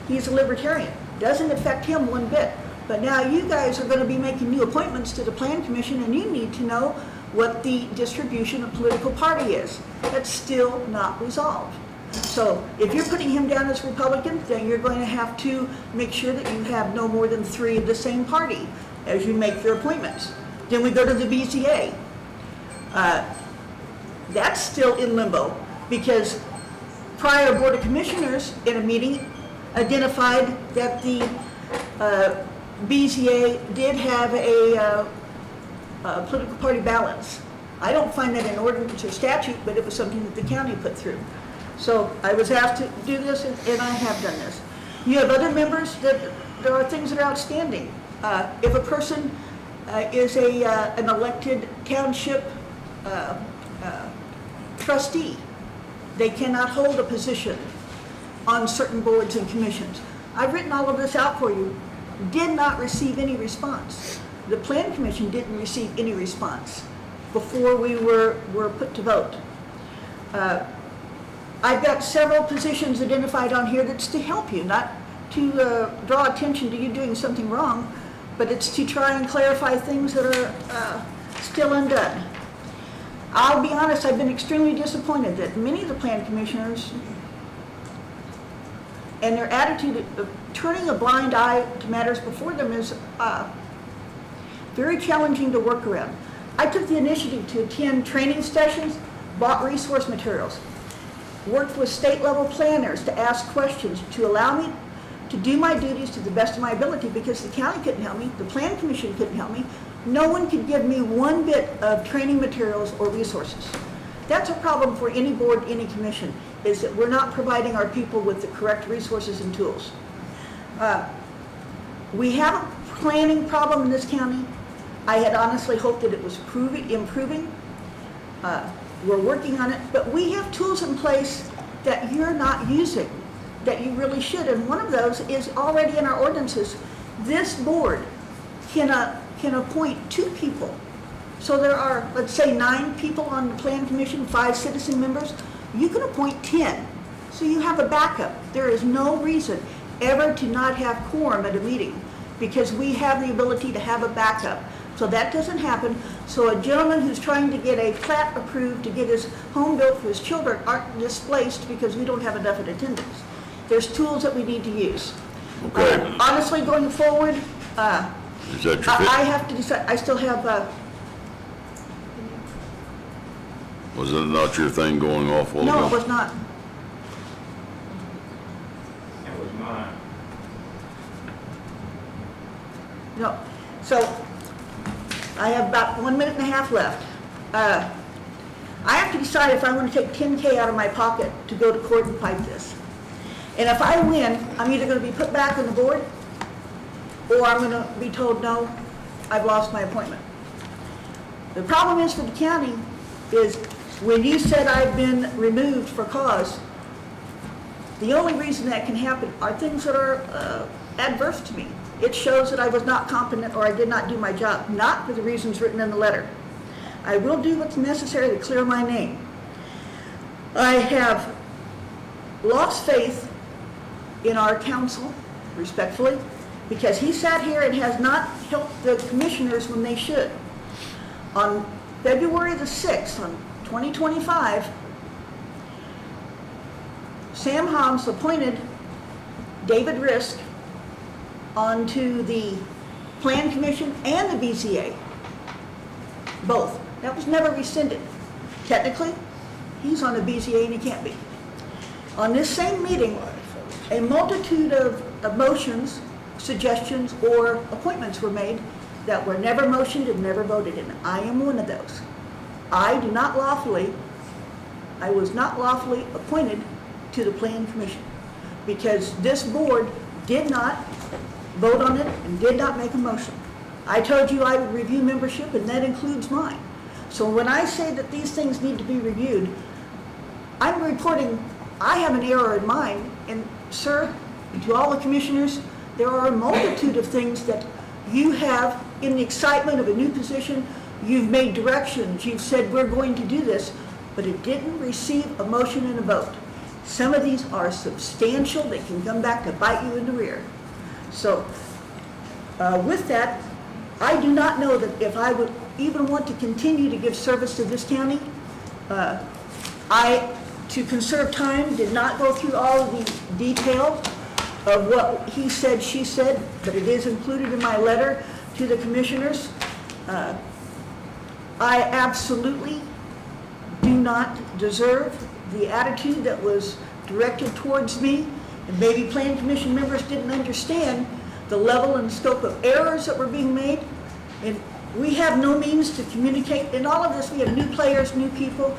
He's a Libertarian. Doesn't affect him one bit. But now you guys are going to be making new appointments to the Plan Commission, and you need to know what the distribution of political party is. That's still not resolved. So if you're putting him down as Republican, then you're going to have to make sure that you have no more than 3 of the same party as you make your appointments. Then we go to the BZA. That's still in limbo because prior Board of Commissioners in a meeting identified that the BZA did have a political party balance. I don't find that in ordinance or statute, but it was something that the county put through. So I was asked to do this, and I have done this. You have other members that there are things that are outstanding. If a person is an elected township trustee, they cannot hold a position on certain boards and commissions. I've written all of this out for you. Did not receive any response. The Plan Commission didn't receive any response before we were put to vote. I've got several positions identified on here that's to help you, not to draw attention to you doing something wrong, but it's to try and clarify things that are still undone. I'll be honest, I've been extremely disappointed that many of the Plan Commissioners and their attitude of turning a blind eye to matters before them is very challenging to work around. I took the initiative to attend training sessions, bought resource materials, worked with state level planners to ask questions to allow me to do my duties to the best of my ability because the county couldn't help me, the Plan Commission couldn't help me. No one could give me one bit of training materials or resources. That's a problem for any board, any commission, is that we're not providing our people with the correct resources and tools. We have a planning problem in this county. I had honestly hoped that it was improving. We're working on it, but we have tools in place that you're not using, that you really should, and one of those is already in our ordinances. This board can appoint 2 people. So there are, let's say, 9 people on the Plan Commission, 5 citizen members. You can appoint 10, so you have a backup. There is no reason ever to not have quorum at a meeting because we have the ability to have a backup. So that doesn't happen. So a gentleman who's trying to get a plat approved to get his home built for his children aren't displaced because we don't have enough in attendance. There's tools that we need to use. Okay. Honestly, going forward, Is that your I have to decide. I still have, was it not your thing going off a while ago? no, it was not. It was mine. No. So I have about 1.5 minutes left. I have to decide if I want to take $10K out of my pocket to go to court and fight this. And if I win, I'm either going to be put back on the board or I'm going to be told, no, I've lost my appointment. The problem is for the county is when you said I've been removed for cause, the only reason that can happen are things that are adverse to me. It shows that I was not competent or I did not do my job, not for the reasons written in the letter. I will do what's necessary to clear my name. I have lost faith in our council, respectfully, because he sat here and has not helped the commissioners when they should. On February the 6th, on 2025, Sam Hobbs appointed David Risk onto the Plan Commission and the BZA, both. That was never rescinded. Technically, he's on the BZA and he can't be. On this same meeting, a multitude of motions, suggestions, or appointments were made that were never motioned and never voted in. I am one of those. I was not lawfully appointed to the Plan Commission because this board did not vote on it and did not make a motion. I told you I would review membership, and that includes mine. So when I say that these things need to be reviewed, I'm reporting I have an error in mine, and sir, to all the commissioners, there are a multitude of things that you have in the excitement of a new position. You've made directions, you've said we're going to do this, but it didn't receive a motion and a vote. Some of these are substantial, they can come back to bite you in the rear. So with that, I do not know that if I would even want to continue to give service to this county. To conserve time, did not go through all of the detail of what he said, she said, but it is included in my letter to the commissioners. I absolutely do not deserve the attitude that was directed towards me, and maybe Plan Commission members didn't understand the level and scope of errors that were being made, and we have no means to communicate. In all of this, we have new players, new people.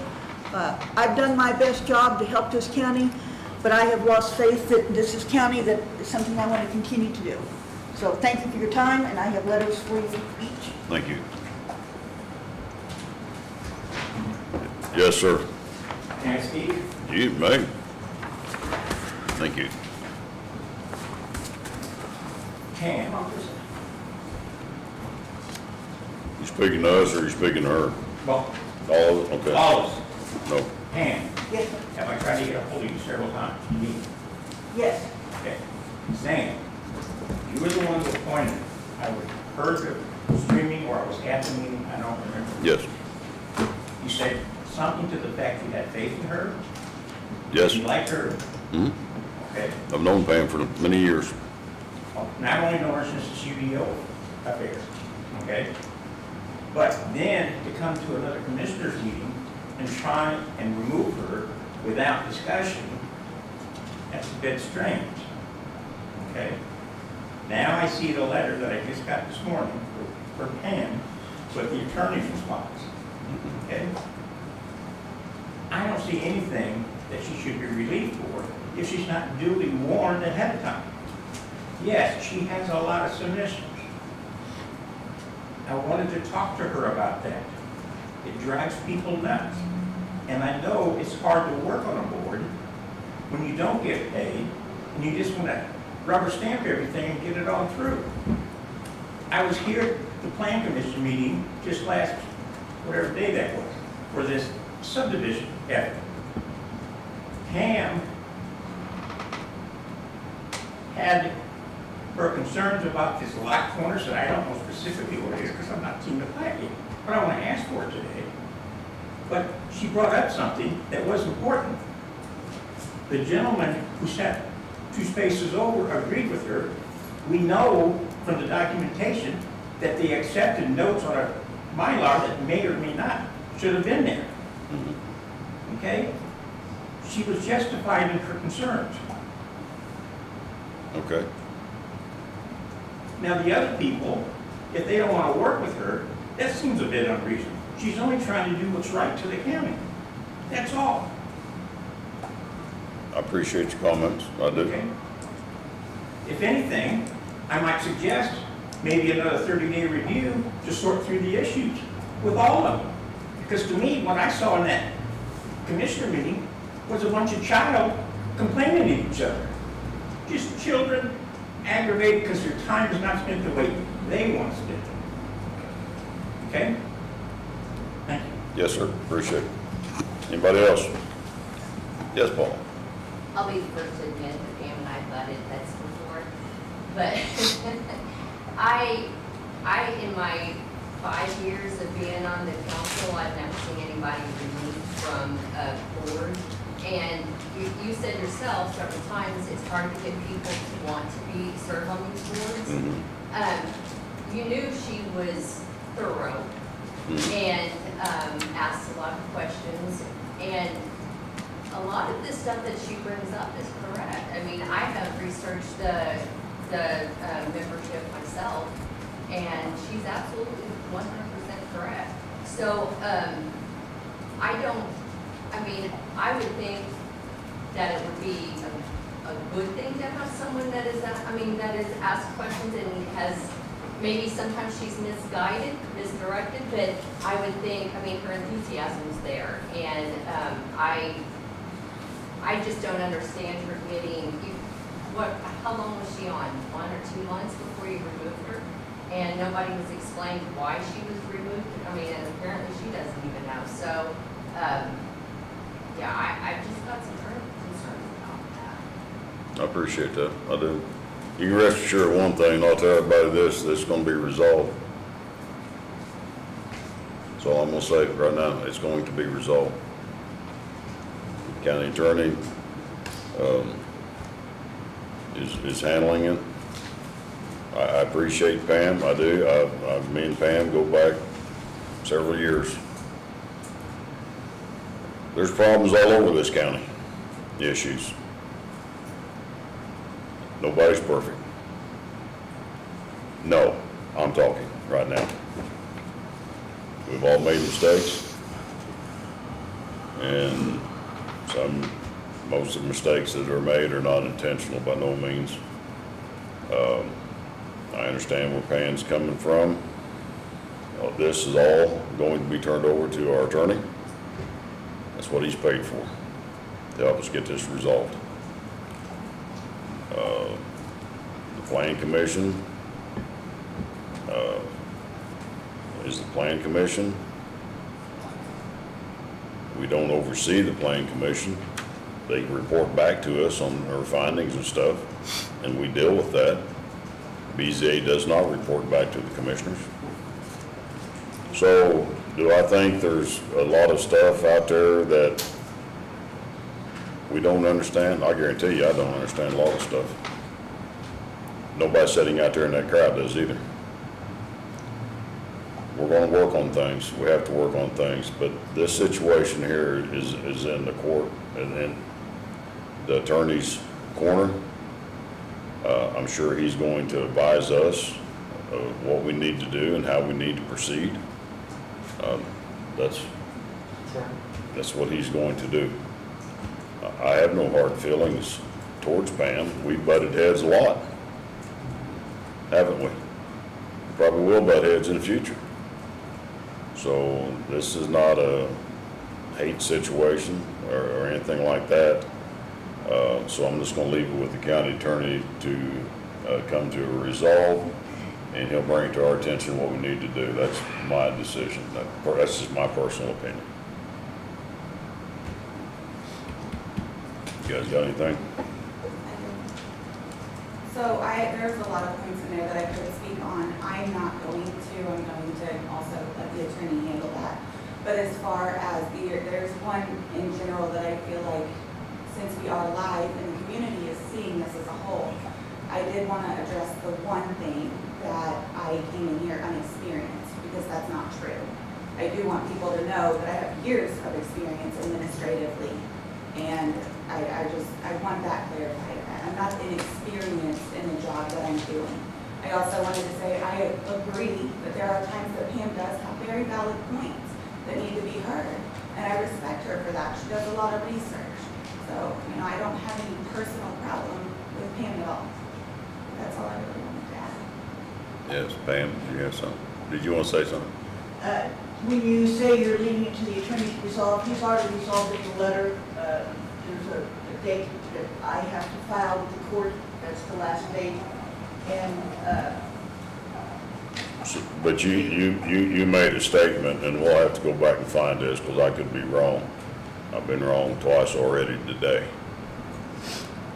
I've done my best job to help this county, but I have lost faith that this is county that is something I want to continue to do. So thank you for your time, and I have letters for you each. Thank you. Yes, sir. Can I speak? You may. Thank you. Can. You speaking to us or you speaking to her? Well, All of it? Okay. all of us. No. Can. Yes, sir. Have I tried to get a hold of you several times? Me. Yes. Okay. Sam, you were the one who appointed. I heard the screaming or I was at the meeting, I don't remember. Yes. You said something to the fact you had faith in her? Yes. You liked her? Hmm? Okay. I've known Pam for many years. Well, not only know her since the CBO affairs, okay? But then to come to another commissioners meeting and try and remove her without discussion, that's a bit strange, okay? Now I see the letter that I just got this morning for Pam with the attorney's response, okay? I don't see anything that she should be relieved for if she's not duly warned ahead of time. Yes, she has a lot of submissions. I wanted to talk to her about that. It drives people nuts. And I know it's hard to work on a board when you don't get paid and you just want to rubber stamp everything and get it on through. I was here at the Plan Commission meeting just last, whatever day that was, for this subdivision effort. Pam had her concerns about this lot corners that I don't know specifically what it is because I'm not seeing the plat yet, but I want to ask for it today. But she brought up something that was important. The gentleman who sat 2 spaces over agreed with her. We know from the documentation that they accepted notes on a Mylar that may or may not should have been there. Okay? She was justified in her concerns. Okay. Now, the other people, if they don't want to work with her, that seems a bit unreasonable. She's only trying to do what's right to the county. That's all. I appreciate your comments. I do. Okay? If anything, I might suggest maybe another 30-day review to sort through the issues with all of them. Because to me, what I saw in that commissioner meeting was a bunch of child complaining to each other. Just children aggravated because their time is not spent the way they want to spend it. Okay? Thank you. Yes, sir. Appreciate it. Anybody else? Yes, Paul. I'll be the first to admit that Pam and I butted heads before, but in my 5 years of being on the council, I've never seen anybody removed from a board. And you said yourself several times, it's hard to get people to want to serve on these boards. You knew she was thorough and asked a lot of questions. And a lot of this stuff that she brings up is correct. I mean, I have researched the membership myself, and she's absolutely 100% correct. So I would think that it would be a good thing to have someone that is, that is asked questions and has, maybe sometimes she's misguided, misdirected, but I would think, her enthusiasm's there. And I just don't understand her getting, how long was she on? 1 or 2 months before you removed her? And nobody was explained why she was removed. And apparently she doesn't even know. So, I've just got some concerns about that. I appreciate that, I do. You can rest assured of one thing, I'll tell everybody this is gonna be resolved. That's all I'm gonna say right now, it's going to be resolved. County attorney, is handling it. I appreciate Pam, I do, me and Pam go back several years. There's problems all over this county, issues. Nobody's perfect. No, I'm talking right now. We've all made mistakes. And most of the mistakes that are made are not intentional by no means. I understand where Pam's coming from. This is all going to be turned over to our attorney. That's what he's paid for, to help us get this resolved. The Plan Commission is the Plan Commission. We don't oversee the Plan Commission. They report back to us on their findings and stuff, and we deal with that. BZA does not report back to the commissioners. So, do I think there's a lot of stuff out there that we don't understand? I guarantee you I don't understand a lot of stuff. Nobody sitting out there in that crowd does either. We're gonna work on things. We have to work on things, but this situation here is in the court and in the attorney's corner. I'm sure he's going to advise us of what we need to do and how we need to proceed. That's what he's going to do. I have no hard feelings towards Pam. We butted heads a lot, haven't we? Probably will butt heads in the future. So this is not a hate situation or anything like that. So I'm just gonna leave it with the county attorney to come to a resolve, and he'll bring to our attention what we need to do. That's my decision. That's just my personal opinion. You guys got anything? So there's a lot of points in there that I could speak on. I'm not going to, I'm going to also let the attorney handle that. But as far as there's one in general that I feel like, since we are live and the community is seeing this as a whole, I did want to address the one thing that I came in here unexperienced, because that's not true. I do want people to know that I have years of experience administratively, and I want that clarified. I'm not inexperienced in the job that I'm doing. I also wanted to say I agree that there are times that Pam does have very valid points that need to be heard, and I respect her for that. She does a lot of research. So, I don't have any personal problem with Pam at all. That's all I really wanted to add. Yes, Pam, you have something? Did you want to say something? When you say you're leaving it to the attorney to resolve, he's already resolved it in the letter. There's a date that I have to file with the court. That's the last date. And But you made a statement, and we'll have to go back and find this, because I could be wrong. I've been wrong twice already today.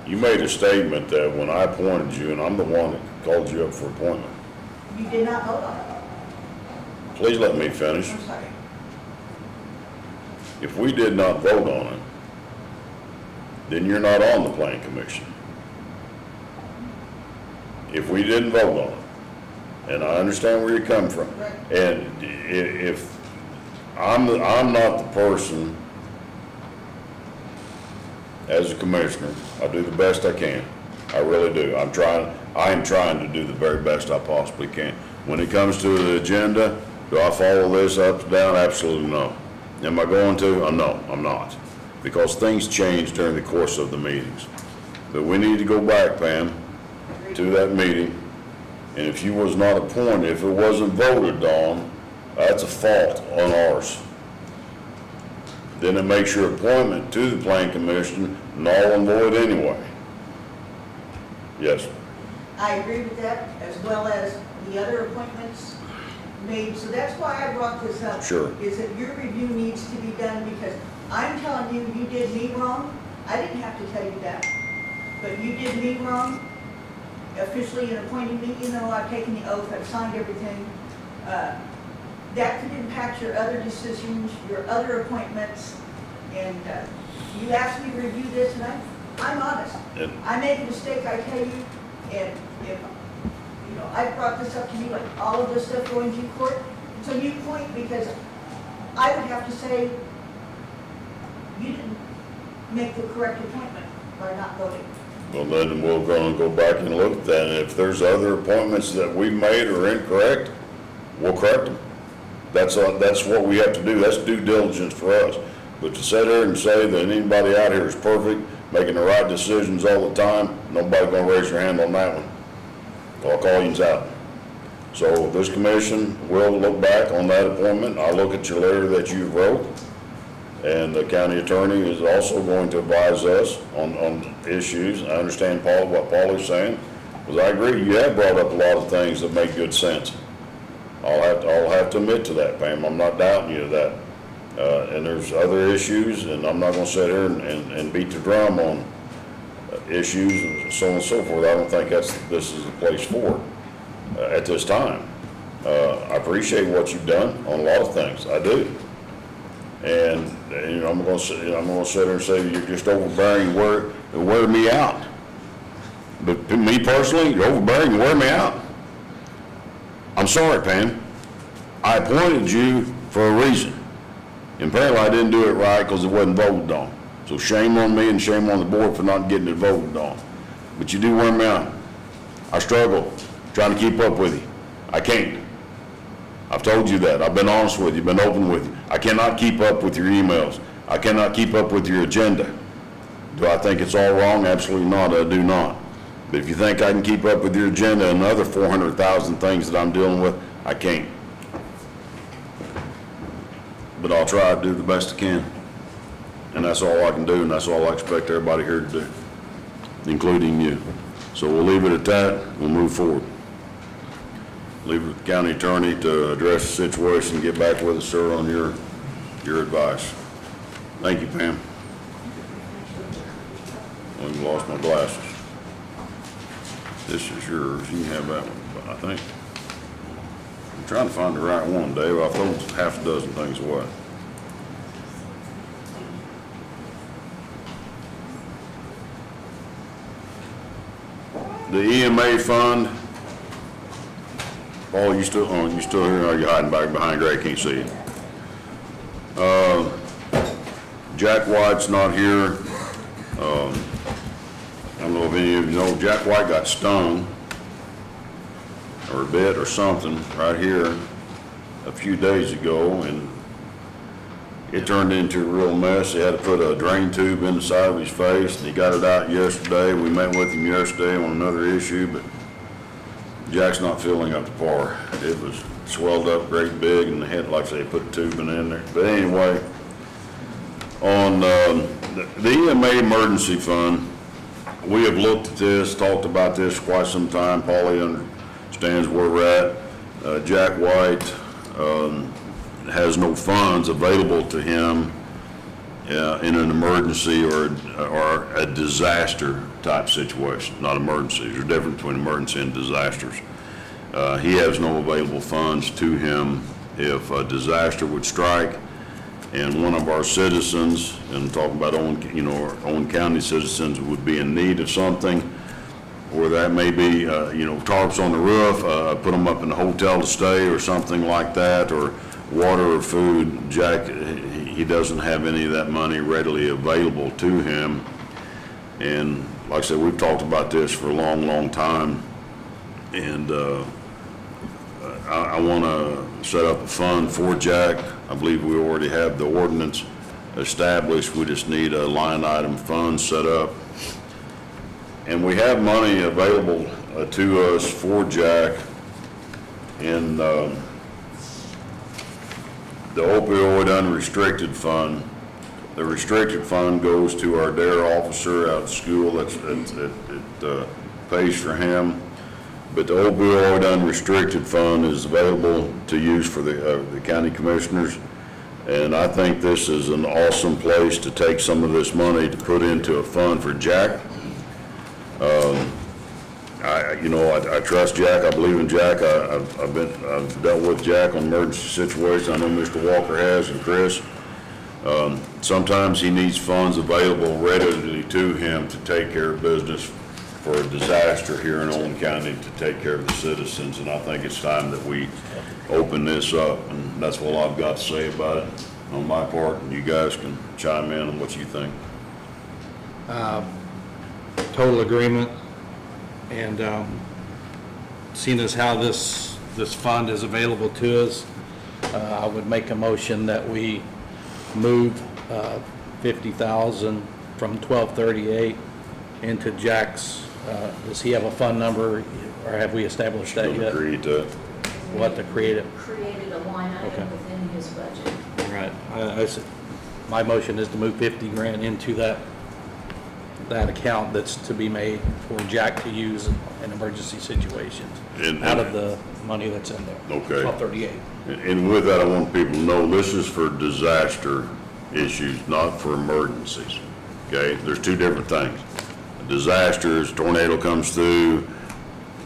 You made a statement that when I appointed you, and I'm the one that called you up for appointment. you did not vote on it. Please let me finish. I'm sorry. If we did not vote on it, then you're not on the Plan Commission. If we didn't vote on it, and I understand where you come from, Right. and if I'm not the person, as a commissioner, I do the best I can. I really do. I am trying to do the very best I possibly can. When it comes to the agenda, do I follow this up and down? Absolutely no. Am I going to? No, I'm not, because things change during the course of the meetings. But we need to go back, Pam, to that meeting, and if you was not appointed, if it wasn't voted on, that's a fault on ours. Then it makes your appointment to the Plan Commission null and void anyway. Yes, sir. I agree with that, as well as the other appointments made, so that's why I brought this up. Sure. Is that your review needs to be done, because I'm telling you, you did me wrong. I didn't have to tell you that, but you did me wrong officially in appointing me, even though I've taken the oath, I've signed everything. That could impact your other decisions, your other appointments, and you asked me to review this, and I'm honest. Yep. I make a mistake, I tell you, and if, I brought this up to you, like all of this stuff going to court, it's a moot point, because I would have to say, you didn't make the correct appointment by not voting. Well, then we're gonna go back and look at that, and if there's other appointments that we made are incorrect, we'll correct them. That's what we have to do, that's due diligence for us. But to sit here and say that anybody out here is perfect, making the right decisions all the time, nobody's gonna raise their hand on that one. I'll call you out. So this commission will look back on that appointment. I'll look at your letter that you wrote, and the county attorney is also going to advise us on issues. I understand what Paul is saying, because I agree, you have brought up a lot of things that make good sense. I'll have to admit to that, Pam. I'm not doubting you of that. And there's other issues, and I'm not gonna sit here and beat the drum on issues and so on and so forth. I don't think this is the place for it at this time. I appreciate what you've done on a lot of things, I do. And I'm gonna sit here and say you're just overbearing and wear me out. But me personally, you're overbearing and wear me out. I'm sorry, Pam. I appointed you for a reason. And apparently I didn't do it right because it wasn't voted on. So shame on me and shame on the board for not getting it voted on. But you do wear me out. I struggle trying to keep up with you. I can't. I've told you that. I've been honest with you, been open with you. I cannot keep up with your emails. I cannot keep up with your agenda. Do I think it's all wrong? Absolutely not. I do not. But if you think I can keep up with your agenda and other 400,000 things that I'm dealing with, I can't. But I'll try to do the best I can. And that's all I can do, and that's all I expect everybody here to do, including you. So we'll leave it at that. We'll move forward. Leave it with the county attorney to address the situation and get back with us, sir, on your advice. Thank you, Pam. I lost my glasses. This is yours. You can have that one, I think. I'm trying to find the right one, Dave. I've thrown half a dozen things away. The EMA fund. Paul, you still here? Or are you hiding back behind Gray? Can't see you. Jack White's not here. I don't know if any of you know, Jack White got stung or bit or something right here a few days ago, and it turned into a real mess. They had to put a drain tube in the side of his face, and he got it out yesterday. We met with him yesterday on another issue, but Jack's not feeling up to par. It was swelled up great big, and they had, like I say, put a tube in there. But anyway, on the EMA emergency fund, we have looked at this, talked about this for quite some time. Paulie understands where we're at. Jack White has no funds available to him in an emergency or a disaster type situation. Not emergency. There's a difference between emergency and disasters. He has no available funds to him if a disaster would strike and one of our citizens, and I'm talking about Owen County citizens, would be in need of something, or that may be, tarps on the roof, put them up in a hotel to stay or something like that, or water or food. Jack, he doesn't have any of that money readily available to him. And like I said, we've talked about this for a long, long time. And I want to set up a fund for Jack I believe we already have the ordinance established. We just need a line item fund set up. And we have money available to us for Jack in the opioid unrestricted fund. The restricted fund goes to our DARE officer out of school. It pays for him. But the opioid unrestricted fund is available to use for the county commissioners. And I think this is an awesome place to take some of this money to put into a fund for Jack. I trust Jack. I believe in Jack. I've dealt with Jack on emergency situations. I know Mr. Walker has, and Chris. Sometimes he needs funds available readily to him to take care of business for a disaster here in Owen County, to take care of the citizens, and I think it's time that we open this up, and that's all I've got to say about it on my part, and you guys can chime in on what you think. Total agreement, and seeing as how this fund is available to us, I would make a motion that we move $50,000 from 1238 into Jack's. Does he have a fund number, or have we established that yet? Agreed to it. We'll have to create it. Created a line Okay. item within his budget. Right. My motion is to move 50 grand into that account that's to be made for Jack to use in emergency situations, out of the money that's in there. Okay. 1238. And with that, I want people to know this is for disaster issues, not for emergencies. Okay? There's two different things. Disasters, tornado comes through,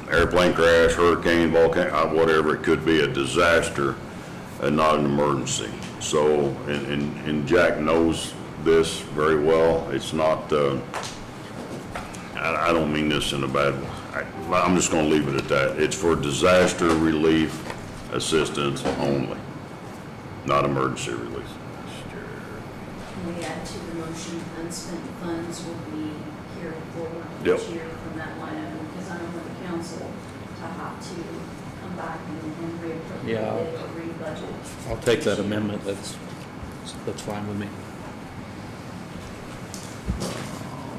airplane crash, hurricane, volcano, whatever, it could be a disaster and not an emergency. So, and Jack knows this very well. It's not, I don't mean this in a bad way. I'm just gonna leave it at that. It's for disaster relief assistance only, not emergency relief. Can we add to the motion, unspent funds will be carried forward Yep. each year from that line item, because I don't want the council to have to come back and reappropriate Yeah. it or re-budget. I'll take that amendment. That's fine with me.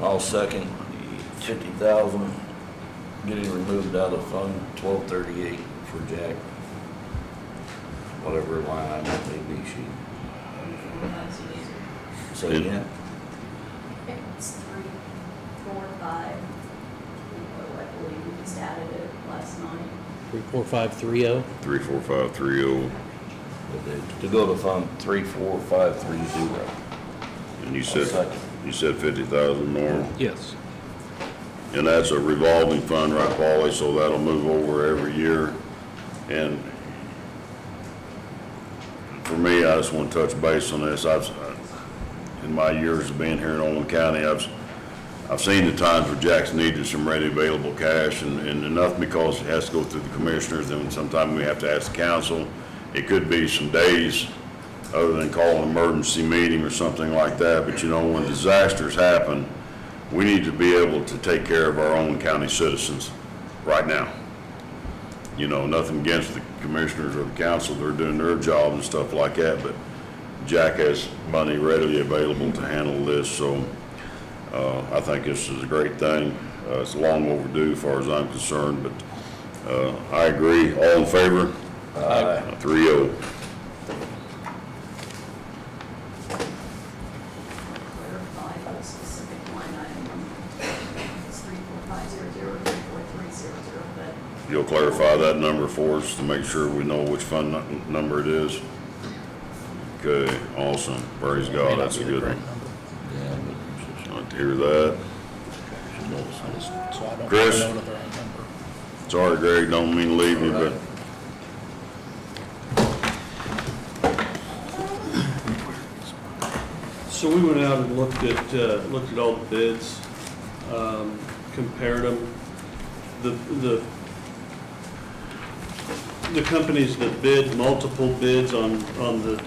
I'll second the 50,000 getting removed out of Fund 1238 for Jack. Whatever line item it may be, Say again? It's 3, 4, 5. I believe we just added it last night. 34530. 34530, To go to Fund 34530. and you I'll said second. 50,000 more. Yes. And that's a revolving fund, right, Paulie? So that'll move over every year. And for me, I just want to touch base on this. In my years of being here in Owen County, I've seen the times where Jack's needed some ready available cash, and enough because it has to go through the commissioners, and sometimes we have to ask the council. It could be some days other than call an emergency meeting or something like that. But when disasters happen, we need to be able to take care of our own county citizens right now. Nothing against the commissioners or the council, they're doing their job and stuff like that, but Jack has money readily available to handle this, so I think this is a great thing. It's long overdue as far as I'm concerned, but I agree. All in favor? Aye. 3-0. Clarify the specific line item. It's 34500, 34300, but You'll clarify that number for us to make sure we know which fund number it is? Okay, awesome. Praise God, that's a good one. I'd like to hear that. So I don't Chris? know the right number. Sorry, Greg, don't mean to leave you, but So we went out and looked at all the bids, compared them. The companies that bid multiple bids on the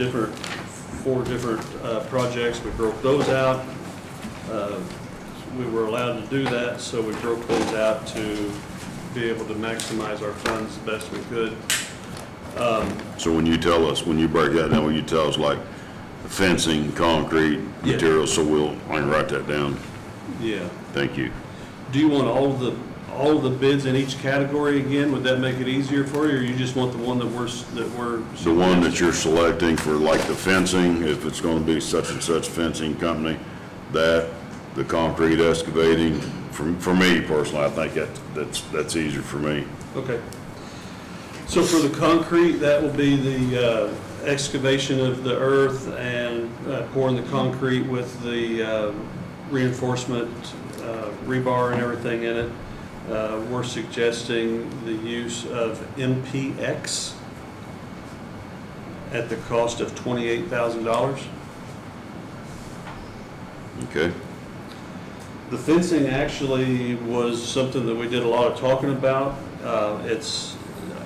four different projects, we broke those out. We were allowed to do that, so we broke those out to be able to maximize our funds the best we could. So when you tell us, when you break that down, will you tell us like fencing, concrete, Yeah. materials, so I can write that down? Yeah. Thank you. Do you want all of the bids in each category again? Would that make it easier for you, or you just want the one that we're? The one that you're selecting for like the fencing, if it's gonna be such and such fencing company, that, the concrete excavating, for me personally, I think that's easier for me. Okay. So for the concrete, that will be the excavation of the earth and pouring the concrete with the reinforcement rebar and everything in it. We're suggesting the use of MPX at the cost of $28,000. Okay? The fencing actually was something that we did a lot of talking about.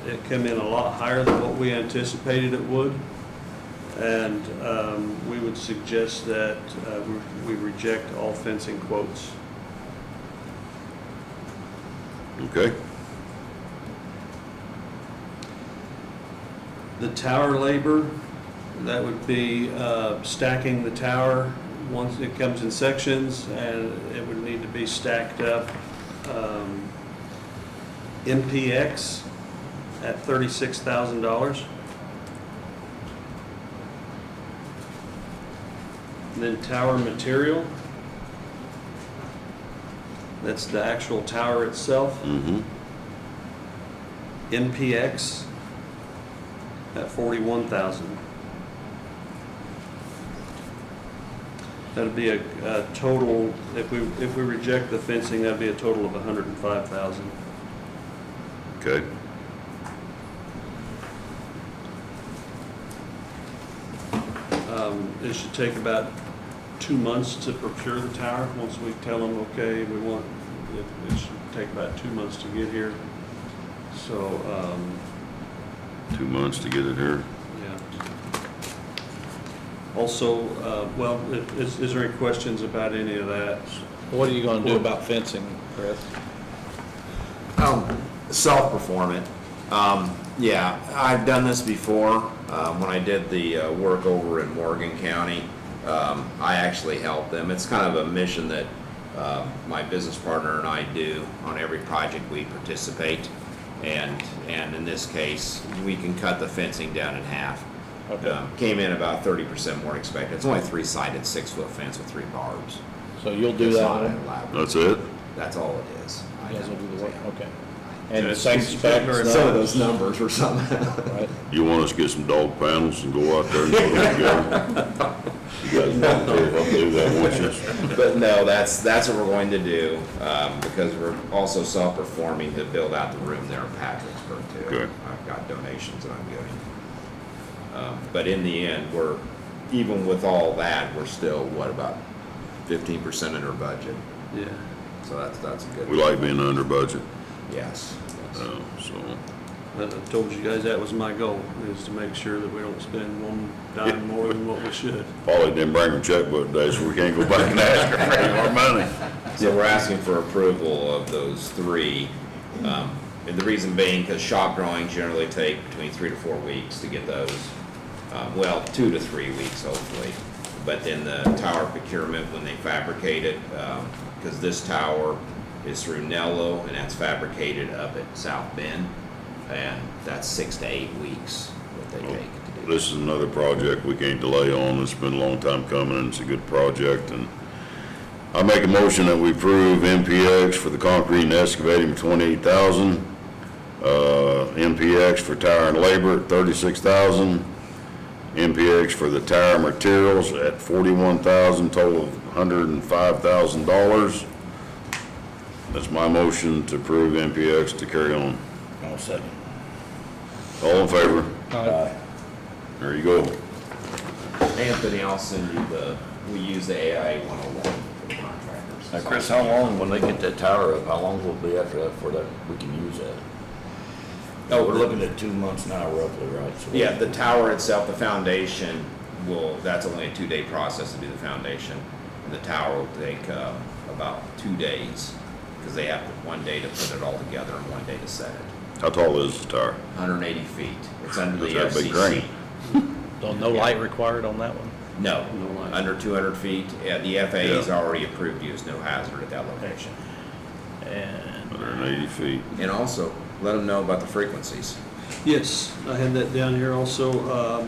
It came in a lot higher than what we anticipated it would. And we would suggest that we reject all fencing quotes. Okay? The tower labor, that would be stacking the tower once it comes in sections, and it would need to be stacked up. MPX at $36,000. And then tower material, that's the actual tower itself. Mm-hmm. MPX at $41,000. That'd be a total, if we reject the fencing, that'd be a total of $105,000. Okay? It should take about 2 months to procure the tower. Once we tell them, okay, we want, it should take about 2 months to get here. So, 2 months to get it here. yeah. Also, well, is there any questions about any of that? What are you gonna do about fencing, Chris? Self-perform it. Yeah, I've done this before. When I did the work over in Morgan County, I actually helped them. It's kind of a mission that my business partner and I do on every project we participate. And in this case, we can cut the fencing down in half. Okay. Came in about 30% more expected. It's only 3-sided, 6-foot fence with 3 barbs. So you'll do It's that not one? elaborate. That's it? That's all it is. You guys will do the work, okay. Yeah, And the it's same not specs, very Some of those numbers or something. right? You want us to get some dog panels and go out there and put them together? You guys volunteer to help do that, won't you? But no, that's what we're going to do, because we're also self-performing to build out the room there in Patricksburg too. Okay. I've got donations that I'm giving. But in the end, even with all that, we're still, about 15% under budget. Yeah. So that's a good. We like being under budget, Yes. so. I told you guys that was my goal, is to make sure that we don't spend one dime more than what we should. Polly didn't bring her checkbook today, so we can't go back and ask her for any more money. So we're asking for approval of those 3. And the reason being, because shop drawings generally take between 3 to 4 weeks to get those. 2 to 3 weeks hopefully. But then the tower procurement, when they fabricate it, because this tower is through Nello and that's fabricated up at South Bend. And that's 6 to 8 weeks that they take to do. This is another project we can't delay on. It's been a long time coming, and it's a good project. And I make a motion that we approve MPX for the concrete and excavating for $28,000. MPX for tower and labor at $36,000. MPX for the tower materials at $41,000, total of $105,000. That's my motion to approve MPX to carry on. I'll second. All in favor? Aye. There you go. Anthony, I'll send you we use the AI 101 for the contractors. Now, Chris, how long, when they get that tower up, how long will it be after that for that, we can use that? Oh, We're looking at 2 months now roughly, right? So Yeah, the tower itself, the foundation that's only a 2-day process to do the foundation. And the tower will take about 2 days, because they have 1 day to put it all together and 1 day to set it. How tall is the tower? 180 feet. It's under the Is that a big FCC. crane? So no light required on that one? No, No light. under 200 feet. The FAA has Yeah. already approved you as no hazard at that location. And 180 feet. And also, let them know about the frequencies. Yes, I had that down here also.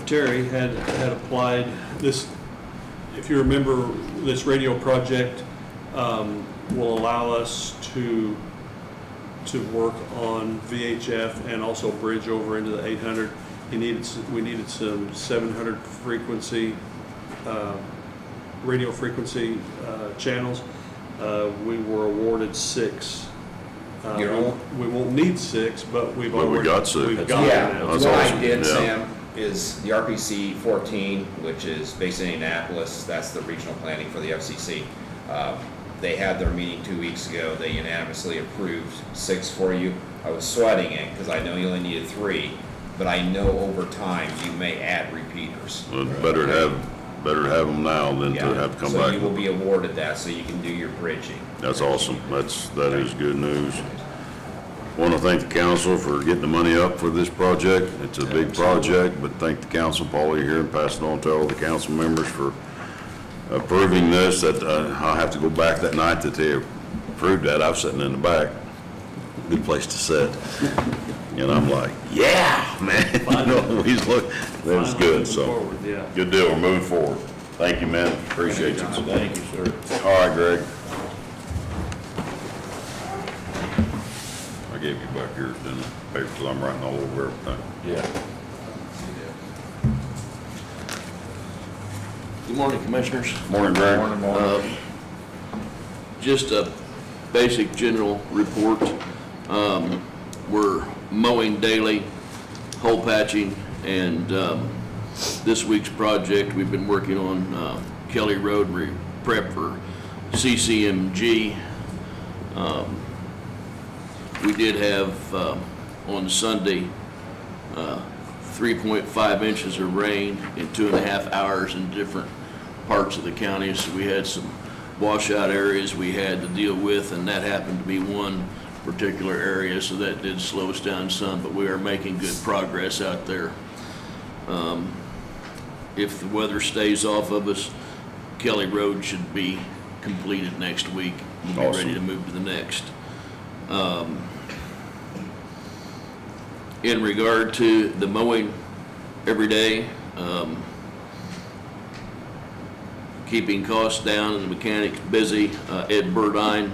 Terry had applied this, if you remember, this radio project will allow us to work on VHF and also bridge over into the 800. We needed some 700 frequency, radio frequency channels. We were awarded 6. You're all- We won't need 6, but we've But we already. got 6. We've got it Yeah, now. That's what I awesome. did, Yeah. Sam, is the RPC 14, which is based in Indianapolis, that's the regional planning for the FCC. They had their meeting 2 weeks ago. They unanimously approved 6 for you. I was sweating it because I know you only needed 3, but I know over time you may add repeaters. Well, better to have them now than to have to come So back. you will be awarded that, so you can do your bridging. That's awesome. That is good news. Want to thank the council for getting the money up for this project. It's a big project, but thank the council, Paulie here, and pass it on to all the council members for approving this. That I'll have to go back that night that they approved that. I was sitting in the back. Good place to sit. And I'm like, yeah, man. You know, he's look, that was good, so. Forward, yeah. Good deal, we're moving forward. Thank you, man, appreciate you. Thank you, sir. All right, Greg. I gave you back yours, didn't I? Because I'm writing all over everything. Yeah. Good morning, Commissioners. Morning, Greg. Just a basic general report. We're mowing daily, hole patching, and this week's project, we've been working on Kelly Road prep for CCMG. We did have on Sunday 3.5 inches of rain in 2.5 hours in different parts of the county. So we had some washout areas we had to deal with, and that happened to be one particular area, so that did slow us down some, but we are making good progress out there. If the weather stays off of us, Kelly Road should be completed next week. We'll be Awesome. ready to move to the next. In regard to the mowing every day, keeping costs down and the mechanics busy, Ed Burdine,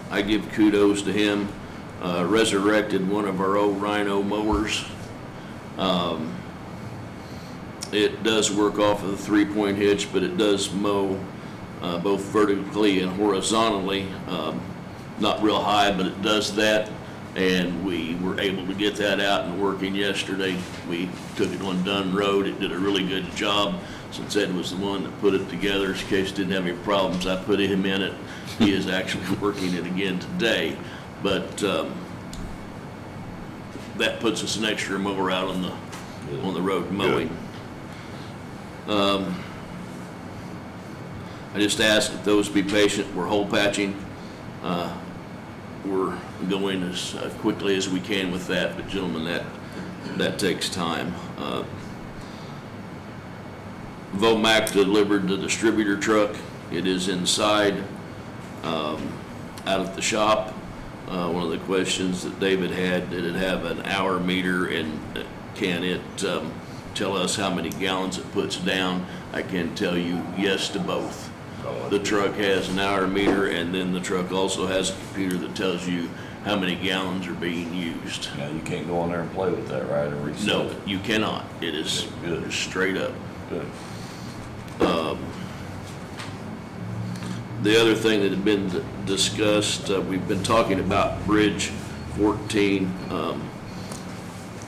I give kudos to him, resurrected one of our old Rhino mowers. It does work off of the 3-point hitch, but it does mow both vertically and horizontally. Not real high, but it does that. And we were able to get that out and working yesterday. We took it on Dunn Road. It did a really good job. Since Ed was the one that put it together, in case it didn't have any problems, I put him in it. He is actually working it again today. But that puts us an extra mower out on the road mowing. I just ask that those be patient. We're hole patching. We're going as quickly as we can with that, but gentlemen, that takes time. Vomac delivered the distributor truck. It is inside, out at the shop. One of the questions that David had, did it have an hour meter, and can it tell us how many gallons it puts down? I can tell you yes to both. The truck has an hour meter, and then the truck also has a computer that tells you how many gallons are being used. Now, you can't go on there and play with that, right, and reset No, it? you cannot. It is Good. straight up. Good. The other thing that had been discussed, we've been talking about Bridge 14.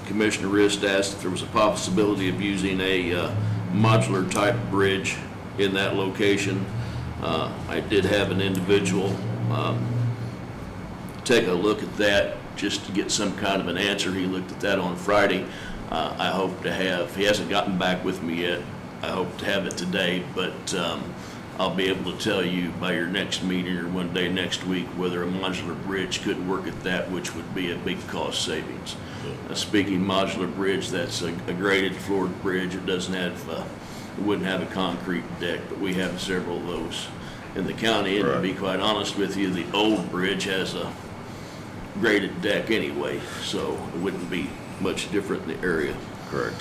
Commissioner Rist asked if there was a possibility of using a modular type bridge in that location. I did have an individual take a look at that just to get some kind of an answer. He looked at that on Friday. I hope to have, he hasn't gotten back with me yet. I hope to have it today, but I'll be able to tell you by your next meeting or one day next week whether a modular bridge could work at that, which would be a big cost savings. Speaking modular bridge, that's a graded floored bridge. It doesn't have, it wouldn't have a concrete deck, but we have several of those in the county. And to be quite honest with you, the old bridge has a graded deck anyway, so it wouldn't be much different in the area. Correct.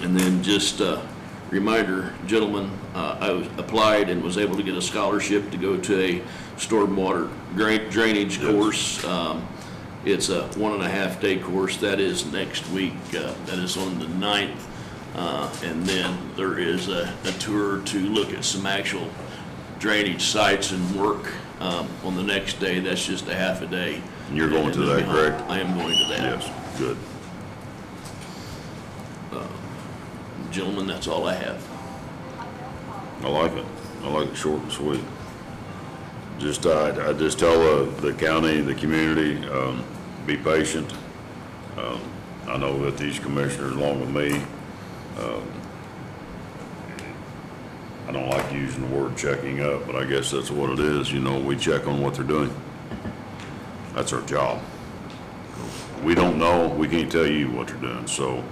And then just a reminder, gentlemen, I applied and was able to get a scholarship to go to a stormwater drainage course. It's a 1.5-day course. That is next week. That is on the 9th. And then there is a tour to look at some actual drainage sites and work on the next day. That's just a half a day. And you're going to that, correct? I am going to that. Yes, good. Gentlemen, that's all I have. I like it. I like it short and sweet. Just, I just tell the county, the community, be patient. I know that these commissioners, along with me, I don't like using the word checking up, but I guess that's what it is. You know, we check on what they're doing. That's our job. We don't know, we can't tell you what they're doing. So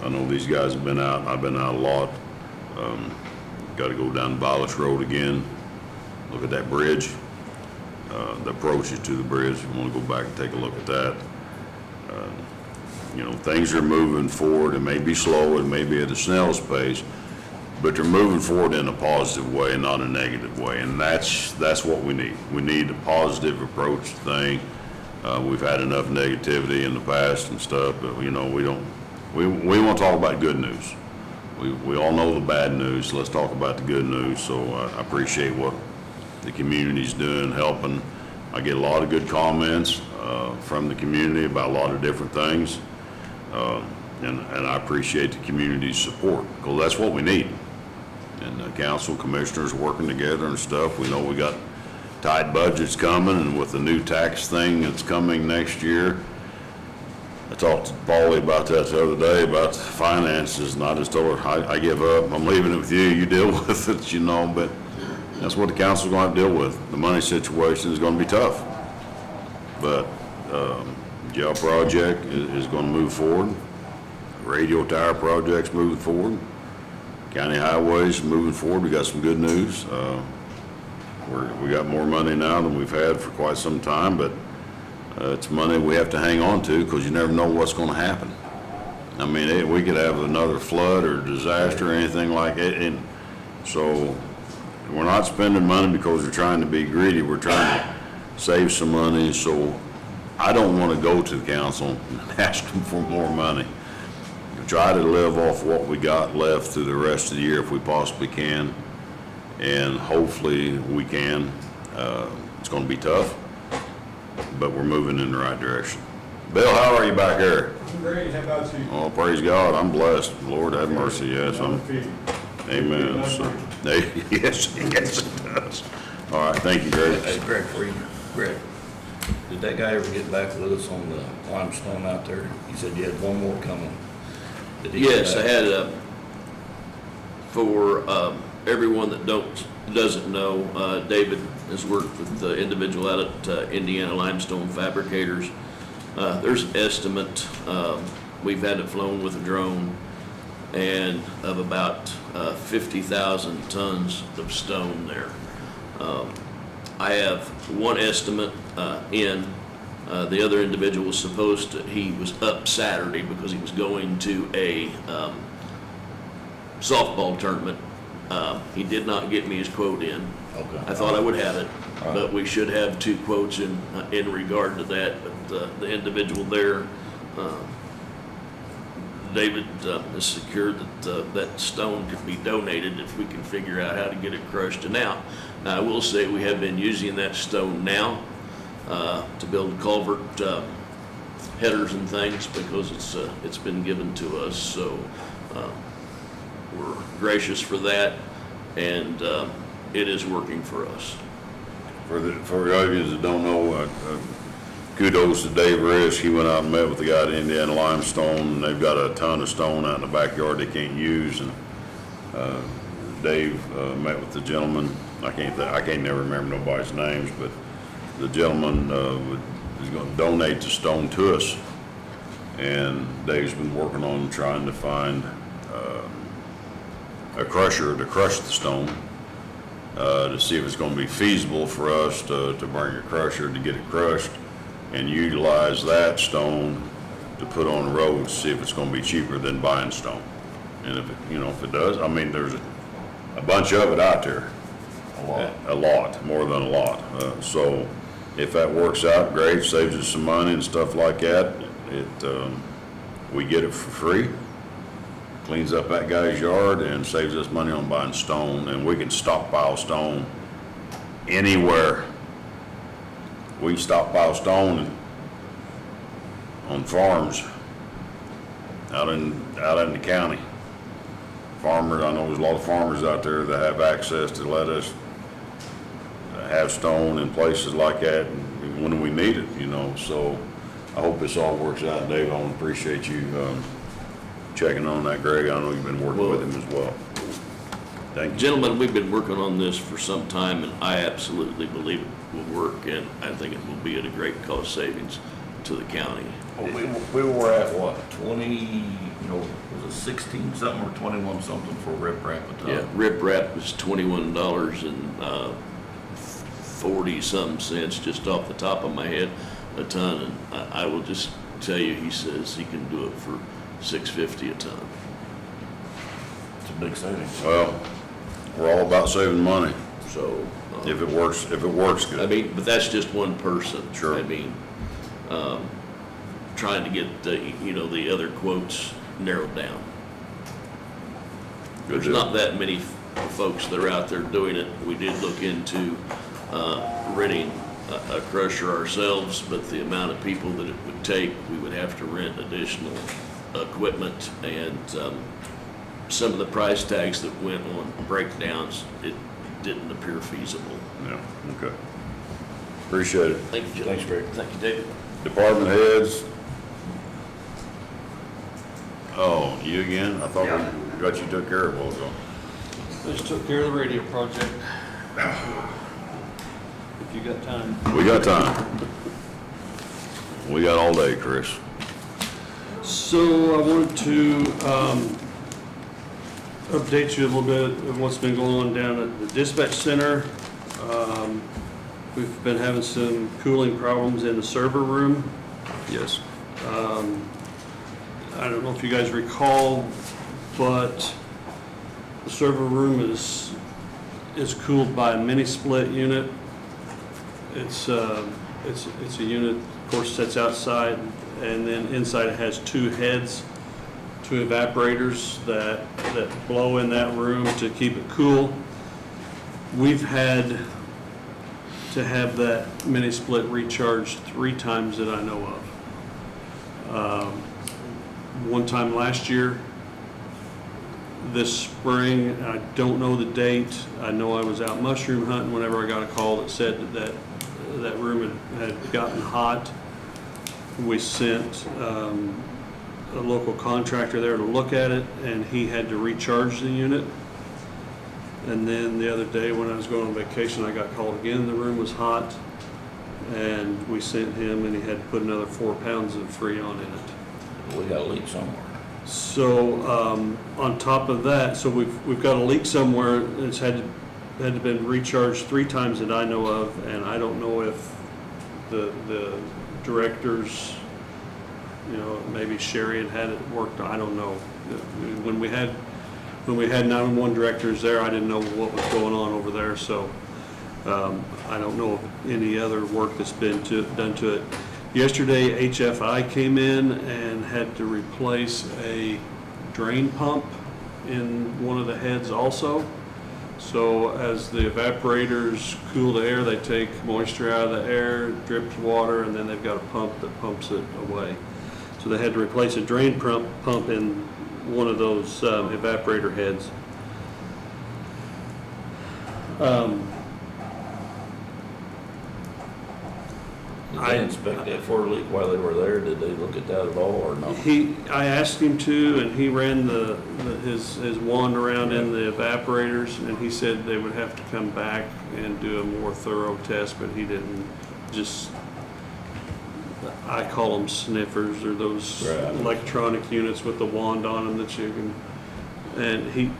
I know these guys have been out, I've been out a lot. Got to go down Vilas Road again, look at that bridge, the approaches to the bridge. You want to go back and take a look at that. You know, things are moving forward. It may be slow, it may be at a snail's pace, but they're moving forward in a positive way, not a negative way. And that's what we need. We need a positive approach to things. We've had enough negativity in the past and stuff, but you know, we want to talk about good news. We all know the bad news, so let's talk about the good news. So I appreciate what the community's doing, helping. I get a lot of good comments from the community about a lot of different things. And I appreciate the community's support, because that's what we need. And the council commissioners working together and stuff. We know we got tight budgets coming, and with the new tax thing that's coming next year. I talked to Paulie about that the other day, about the finances, and I just told her, I give up. I'm leaving it with you. You deal with it, you know, but that's what the council's going to have to deal with. The money situation is going to be tough. But jail project is going to move forward. Radio tower project's moving forward. County highways moving forward. We got some good news. We got more money now than we've had for quite some time, but it's money we have to hang on to, because you never know what's going to happen. I mean, we could have another flood or disaster or anything like it. And so we're not spending money because we're trying to be greedy. We're trying to save some money. So I don't want to go to the council and ask them for more money. Try to live off what we got left through the rest of the year if we possibly can. And hopefully we can. It's going to be tough, but we're moving in the right direction. Bill, how are you back there? I'm great, how about you? Oh, praise God, I'm blessed. Lord have mercy, yes. Amen. So, yes, it does. All right, thank you, Greg. Hey, Greg, for you. Greg, did that guy ever get back with us on the limestone out there? He said you had one more coming. Did he get Yes, I back? had, for everyone that doesn't know, David has worked with the individual out at Indiana Limestone Fabricators. There's an estimate, we've had it flown with a drone, and of about 50,000 tons of stone there. I have one estimate in. The other individual was supposed to, he was up Saturday because he was going to a softball tournament. He did not get me his quote in. Okay. I thought I would have it, All right. but we should have 2 quotes in regard to that. But the individual there, David, has secured that that stone could be donated if we can figure out how to get it crushed. And now I will say we have been using that stone now to build culvert headers and things, because it's been given to us. So we're gracious for that, and it is working for us. For you that don't know, kudos to Dave Risk. He went out and met with the guy at Indiana Limestone, and they've got a ton of stone out in the backyard they can't use. And Dave, met with the gentleman, I can't never remember nobody's names, but the gentleman, is gonna donate the stone to us. And Dave's been working on trying to find, a crusher to crush the stone, to see if it's gonna be feasible for us to bring a crusher to get it crushed and utilize that stone to put on the road, to see if it's gonna be cheaper than buying stone. And if it, if it does, I mean, there's a bunch of it out there. A lot, more than a lot. So if that works out, great, saves us some money and stuff like that. We get it for free, cleans up that guy's yard and saves us money on buying stone, and we can stockpile stone anywhere. We can stockpile stone on farms out in the county. Farmers, I know there's a lot of farmers out there that have access to let us have stone in places like that when we need it, so I hope this all works out. Dave, I want to appreciate you checking on that, Greg. I know you've been working with him as well. Thank you. Gentlemen, we've been working on this for some time, and I absolutely believe it will work, and I think it will be at a great cost savings to the county. We were at what, 20, was it 16 something or 21 something for riprap a ton? Yeah, riprap was $21.40 cents, just off the top of my head, a ton. And I will just tell you, he says he can do it for $6.50 a ton. It's a big savings. Well, we're all about saving money. So If it works good. I mean, but that's just one person. Sure. I mean, trying to get the other quotes narrowed down. Good There's deal. not that many folks that are out there doing it. We did look into renting a crusher ourselves, but the amount of people that it would take, we would have to rent additional equipment, and some of the price tags that went on breakdowns, it didn't appear feasible. Yeah, okay. Appreciate it. Thank you, Jim. Thanks, Greg. Thank you, David. Department heads. Oh, you again? I thought we got you took care of a while ago. I just took care of the radio project. If you got time. We got time. We got all day, Chris. So I wanted to update you a little bit of what's been going on down at the dispatch center. We've been having some cooling problems in the server room. Yes. I don't know if you guys recall, but the server room is cooled by a mini split unit. It's a unit, of course, sits outside, and then inside it has two heads, two evaporators that blow in that room to keep it cool. We've had to have that mini split recharged 3 times that I know of. One time last year, this spring, I don't know the date. I know I was out mushroom hunting whenever I got a call that said that room had gotten hot. We sent a local contractor there to look at it, and he had to recharge the unit. And then the other day when I was going on vacation, I got called again. The room was hot, and we sent him, and he had to put another 4 pounds of Freon in it. We got a leak somewhere. So on top of that, so we've got a leak somewhere. It's had to been recharged 3 times that I know of, and I don't know if the directors, maybe Sherry had it worked. I don't know. When we had 911 directors there, I didn't know what was going on over there. So I don't know of any other work that's been done to it. Yesterday, HFI came in and had to replace a drain pump in one of the heads also. So as the evaporators cool the air, they take moisture out of the air, drips water, and then they've got a pump that pumps it away. So they had to replace a drain pump in one of those evaporator heads. Did they inspect that for a leak while they were there? Did they look at that at all or no? I asked him to, and he ran his wand around in the evaporators, and he said they would have to come back and do a more thorough test, but he didn't just, I call them sniffers, or those Right. electronic units with the wand on them that you can, and he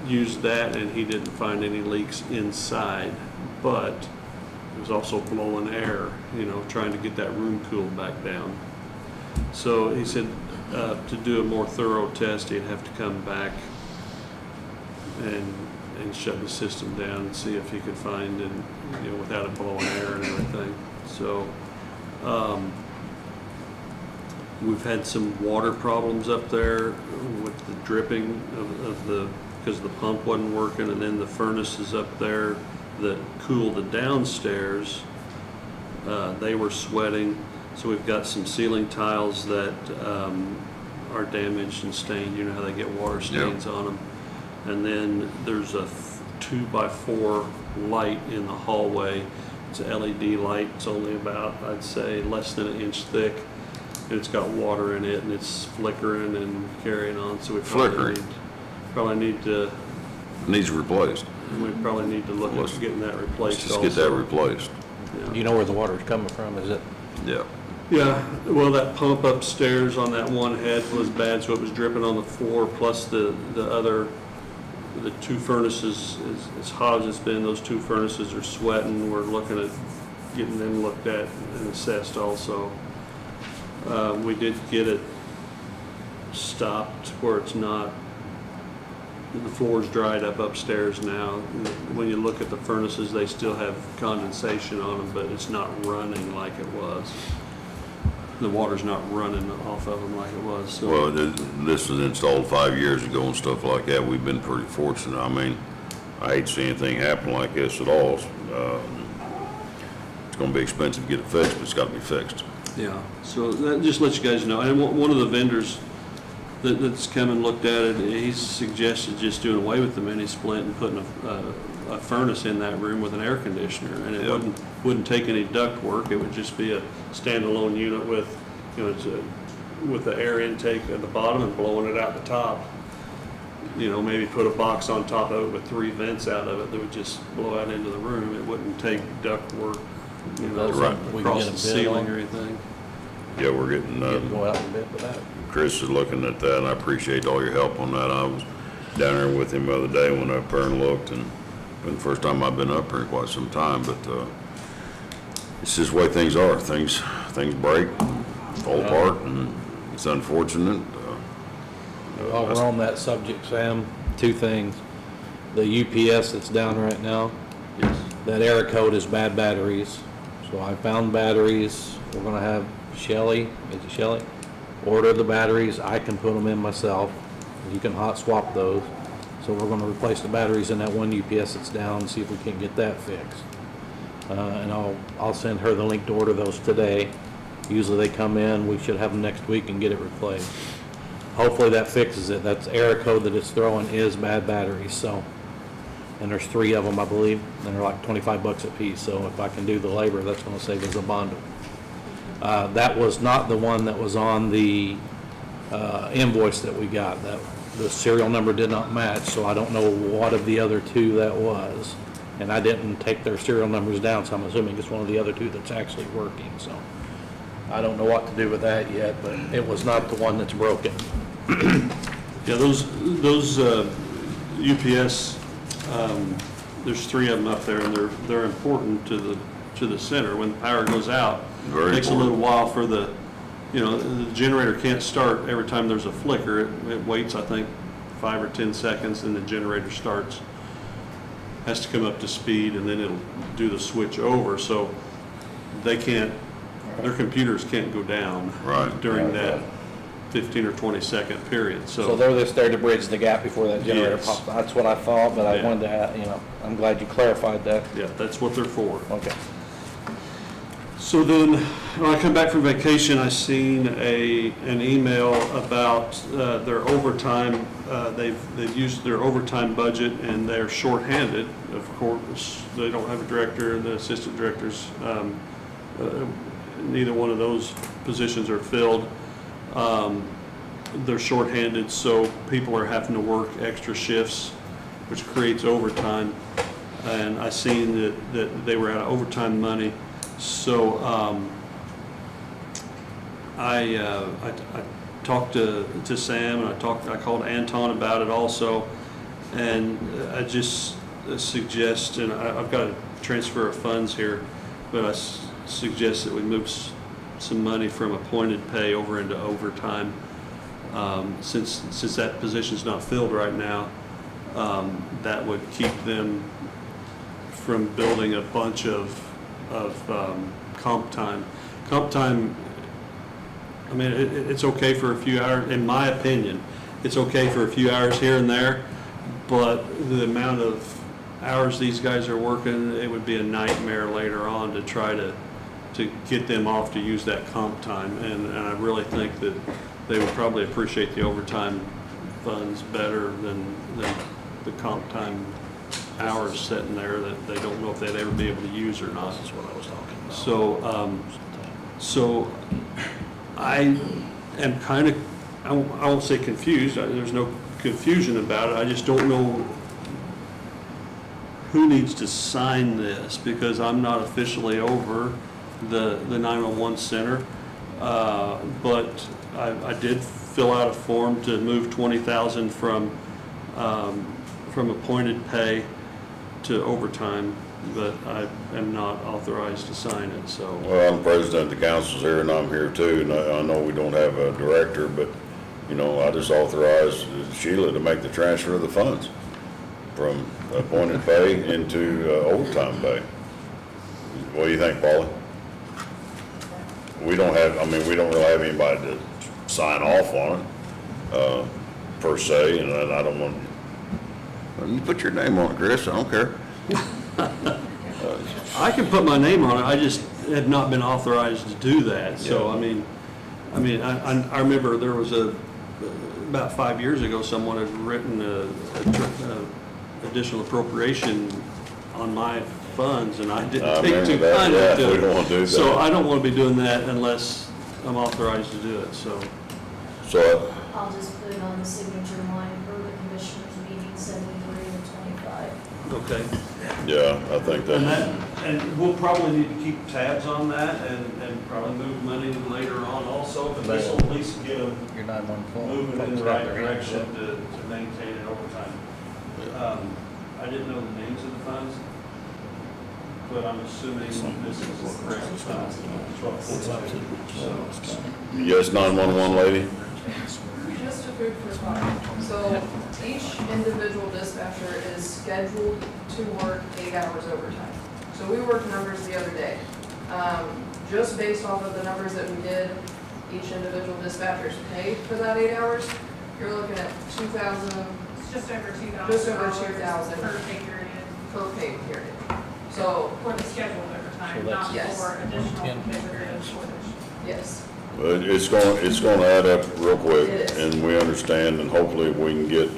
used that, and he didn't find any leaks inside, but it was also blowing air, trying to get that room cooled back down. So he said to do a more thorough test, he'd have to come back and shut the system down and see if he could find it, without it blowing air and everything. So we've had some water problems up there with the dripping because the pump wasn't working, and then the furnaces up there that cool the downstairs, they were sweating. So we've got some ceiling tiles that are damaged and stained. You know how they get water stains on them. And then there's a 2x4 light in the hallway. It's an LED light. It's only about, I'd say, less than an inch thick. And it's got water in it, and it's flickering and carrying on. So we probably need to Needs replaced. we probably need to look at getting that replaced Let's just also. get that replaced. You know where the water's coming from, is it? Yeah. Yeah, well, that pump upstairs on that one head was bad, so it was dripping on the floor, plus the two furnaces, as hot as it's been, those two furnaces are sweating. We're looking at getting them looked at and assessed also. We did get it stopped where it's not, the floor's dried up upstairs now. When you look at the furnaces, they still have condensation on them, but it's not running like it was. The water's not running off of them like it was, so. Well, this was installed 5 years ago and stuff like that. We've been pretty fortunate. I mean, I hate to see anything happen like this at all. It's gonna be expensive to get it fixed, but it's gotta be fixed. Yeah, so that just lets you guys know. And one of the vendors that's come and looked at it, he suggested just doing away with the mini split and putting a furnace in that room with an air conditioner. And it wouldn't take any duct work. It would just be a standalone unit with, with the air intake at the bottom and blowing it out the top. Maybe put a box on top of it with 3 vents out of it that would just blow out into the room. It wouldn't take duct work, Right. We can across get a the bid ceiling on. or anything. Yeah, we're getting, Go out and bid for that. Chris is looking at that, and I appreciate all your help on that. I was down there with him the other day, went up there and looked, and it was the first time I've been up there in quite some time, but it's just the way things are. Things break, fall apart, and it's unfortunate. While we're on that subject, Sam, 2 things. The UPS that's down right now, that error code is bad batteries. So I found batteries. We're gonna have Shelley, is it Shelley? Order the batteries. I can put them in myself. You can hot swap those. So we're gonna replace the batteries in that one UPS that's down, see if we can get that fixed. And I'll send her the link to order those today. Usually they come in, we should have them next week and get it replaced. Hopefully that fixes it. That's error code that it's throwing is bad batteries, so. And there's 3 of them, I believe, and they're like $25 a piece, so if I can do the labor, that's gonna save us a bundle. That was not the one that was on the invoice that we got. The serial number did not match, so I don't know what of the other 2 that was. And I didn't take their serial numbers down, so I'm assuming it's one of the other 2 that's actually working, so. I don't know what to do with that yet, but it was not the one that's broken. Yeah, those UPS, there's 3 of them up there, and they're important to the center. When the power goes out, Very it takes important. a little while for the generator can't start every time there's a flicker. It waits, I think, 5 or 10 seconds, and the generator starts. Has to come up to speed, and then it'll do the switch over. So their computers can't go down Right. during that 15 or 20-second period. So they're just there to bridge the gap before that generator Yes. pops. That's what I thought, but I Yeah. wanted to, I'm glad you clarified that. Yeah, that's what they're for. Okay. So then, when I come back from vacation, I seen an email about their overtime. They've used their overtime budget, and they're shorthanded. Of course, they don't have a director, and the assistant directors neither one of those positions are filled. They're shorthanded, so people are having to work extra shifts, which creates overtime. And I seen that they were out of overtime money. So I talked to Sam, and I called Anton about it also. And I just suggest, and I've got a transfer of funds here, but I suggest that we move some money from appointed pay over into overtime. Since that position's not filled right now, that would keep them from building a bunch of comp time. Comp time, I mean, it's okay for a few hours, in my opinion, it's okay for a few hours here and there, but the amount of hours these guys are working, it would be a nightmare later on to try to get them off to use that comp time. And I really think that they would probably appreciate the overtime funds better than the comp time hours sitting there that they don't know if they'd ever be able to use or not. That's what I was talking about. So I am kind of, I won't say confused, there's no confusion about it, I just don't know who needs to sign this, because I'm not officially over the 911 center, but I did fill out a form to move 20,000 from appointed pay to overtime, but I am not authorized to sign it, so. Well, I'm president of the council's here, and I'm here too, and I know we don't have a director, but, you know, I just authorized Sheila to make the transfer of the funds from appointed pay into overtime pay. What do you think, Paulie? We don't have, I mean, we don't really have anybody to sign off on it, per se, and I don't want, you put your name on it, Chris, I don't care. I can put my name on it, I just have not been authorized to do that, so, Yeah. I mean, I remember there was about 5 years ago, someone had written a additional appropriation on my funds, and I didn't take too kindly Yeah, to we it. don't want to do that. So I don't want to be doing that unless I'm authorized to do it, so. So, I'll just put it on the signature line for the commissioners meeting 73 and 25. Okay. yeah, I think And that, and we'll probably need to keep tabs on that and probably move money later on also, but this will at least get them Your 911. moving in the right direction to maintain an overtime. I didn't know the names of the funds, but I'm assuming this is the correct fund. yes, 911 lady? Just a food for thought. So each individual dispatcher is scheduled to work 8 hours overtime. So we worked numbers the other day. Just based off of the numbers that we did, each individual dispatcher's paid for that 8 hours, you're looking at 2,000. Just over 2,000. Just over 2,000. Per pay period, Per pay period. So, for the scheduled So overtime, that's- not Yes. for additional 10 pay visitors. yes. But it's going to add up real quick, It is. and we understand, and hopefully we can get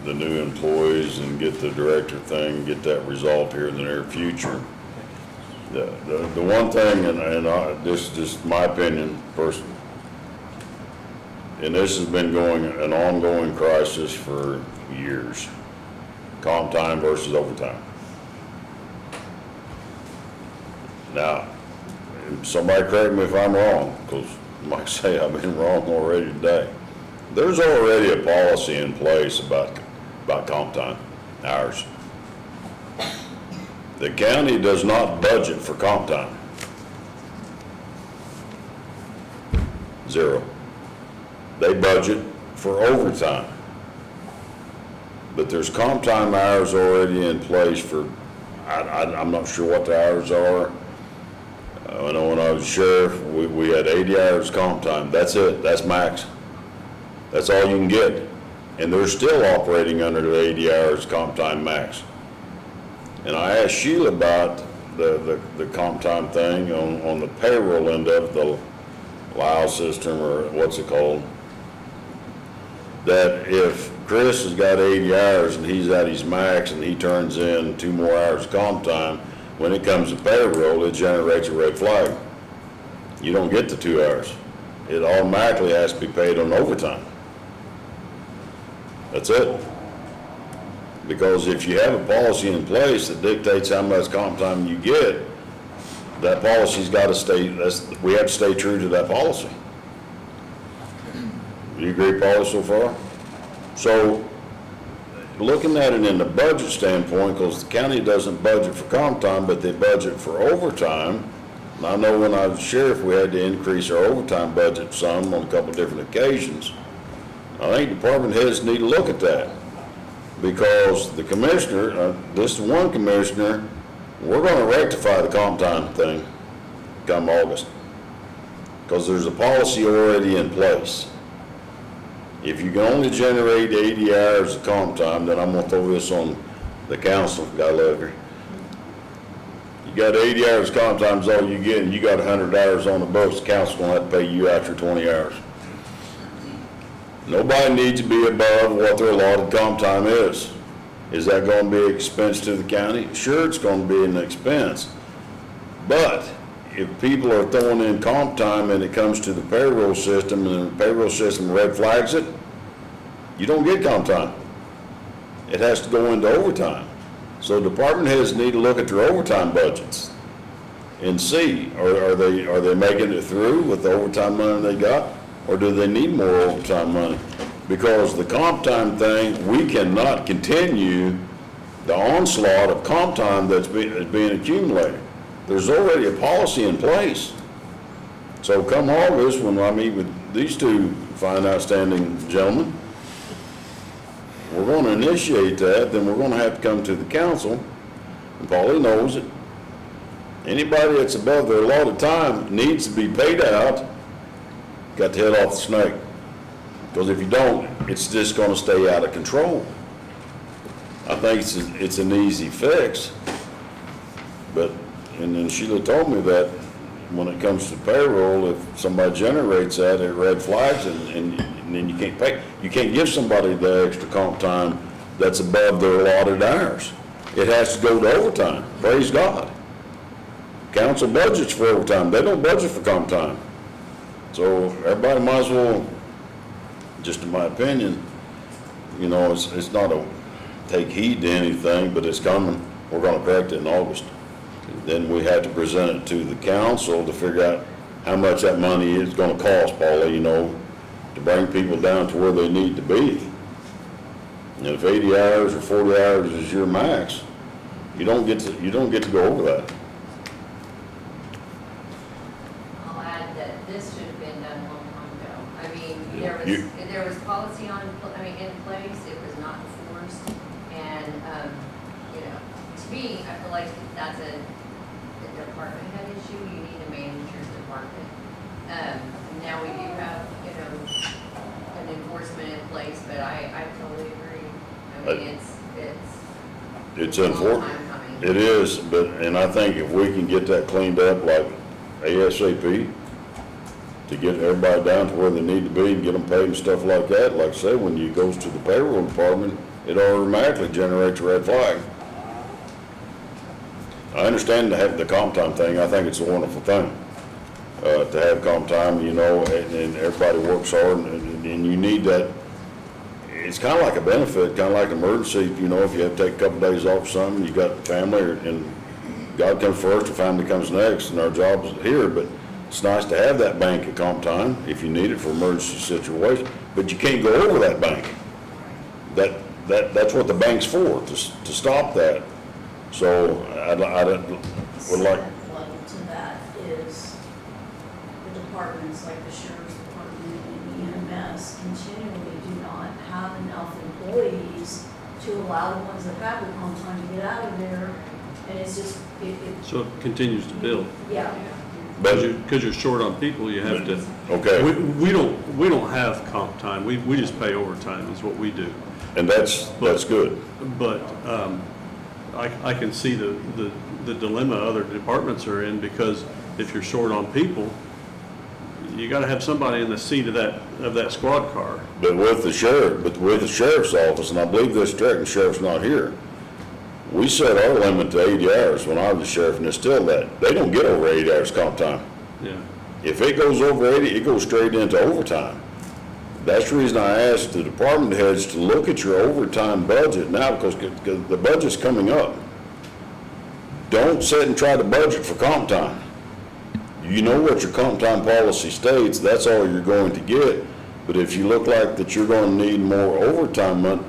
the new employees and get the director thing, get that resolved here in the near future. The one thing, this is just my opinion, personally, and this has been an ongoing crisis for years, comp time versus overtime. Now, somebody correct me if I'm wrong, because like I say, I've been wrong already today. There's already a policy in place about comp time hours. The county does not budget for comp time. Zero. They budget for overtime. But there's comp time hours already in place for, I'm not sure what the hours are. I know when I was sheriff, we had 80 hours comp time. That's it. That's max. That's all you can get. And they're still operating under the 80 hours comp time max. And I asked Sheila about the comp time thing on the payroll end of the LAO system, or what's it called? That if Chris has got 80 hours and he's at his max and he turns in 2 more hours comp time, when it comes to payroll, it generates a red flag. You don't get the 2 hours. It automatically has to be paid on overtime. That's it. Because if you have a policy in place that dictates how much comp time you get, that policy's got to stay, we have to stay true to that policy. Do you agree, Paula, so far? So, looking at it in the budget standpoint, because the county doesn't budget for comp time, but they budget for overtime. And I know when I was sheriff, we had to increase our overtime budget some on a couple different occasions. I think department heads need to look at that. Because the commissioner, this is one commissioner, we're gonna rectify the comp time thing come August. Because there's a policy already in place. If you can only generate 80 hours of comp time, then I'm gonna throw this on the council, God love her. You got 80 hours of comp time is all you get, and you got 100 hours on the books, the council's gonna have to pay you after 20 hours. Nobody needs to be above what their allotted comp time is. Is that gonna be an expense to the county? Sure, it's gonna be an expense. But if people are throwing in comp time and it comes to the payroll system and the payroll system red flags it, you don't get comp time. It has to go into overtime. So department heads need to look at their overtime budgets and see, are they making it through with the overtime money they got? Or do they need more overtime money? Because the comp time thing, we cannot continue the onslaught of comp time that's being accumulated. There's already a policy in place. So come August, when I meet with these two fine outstanding gentlemen, we're gonna initiate that, then we're gonna have to come to the council, and Paulie knows it. Anybody that's above their allotted time needs to be paid out, got the head off the snake. Because if you don't, it's just gonna stay out of control. I think it's an easy fix, but, and then Sheila told me that when it comes to payroll, if somebody generates that, it red flags and then you can't pay. You can't give somebody the extra comp time that's above their allotted hours. It has to go to overtime, praise God. Council budgets for overtime, they don't budget for comp time. So everybody might as well, just in my opinion, you know, it's not a take heed to anything, but it's coming. We're gonna correct it in August. Then we have to present it to the council to figure out how much that money is gonna cost, Paula, you know, to bring people down to where they need to be. And if 80 hours or 40 hours is your max, you don't get to go over that. I'll add that this should have been done a long time ago. I mean, You- there was policy in place, it was not enforced, and, you know, to me, I feel like that's a department head issue, you need to manage your department. Now we do have, you know, an enforcement in place, but I totally agree. I mean, It's a long unfortunate. time coming. It is, but, and I think if we can get that cleaned up like ASAP, to get everybody down to where they need to be and get them paid and stuff like that, like I say, when you goes to the payroll department, it automatically generates a red flag. I understand to have the comp time thing, I think it's a wonderful thing, to have comp time, you know, and everybody works hard, and you need that. It's kind of like a benefit, kind of like an emergency, you know, if you have to take a couple days off or something, you got family, and God comes first, or family comes next, and our job's here, but it's nice to have that bank at comp time if you need it for emergency situations, but you can't go over that bank. That's what the bank's for, to stop that. So I would like, Second level to that is the departments, like the sheriff's department and EMS, continually do not have enough employees to allow the ones that have the comp time to get out of there. And it's just, So it continues to build. yeah. Because you're short on people, you have to. okay, We don't have comp time. We just pay overtime is what we do. and that's good. But I can see the dilemma other departments are in, because if you're short on people, you gotta have somebody in the seat of that squad car. But with the sheriff's office, and I believe this directing sheriff's not here, We set our limit to 80 hours when I was the sheriff, and it's still that. They don't get over 80 hours comp time. Yeah. If it goes over 80, it goes straight into overtime. That's the reason I asked the department heads to look at your overtime budget now, because the budget's coming up. Don't sit and try to budget for comp time. You know what your comp time policy states, that's all you're going to get. But if you look like that you're going to need more overtime money,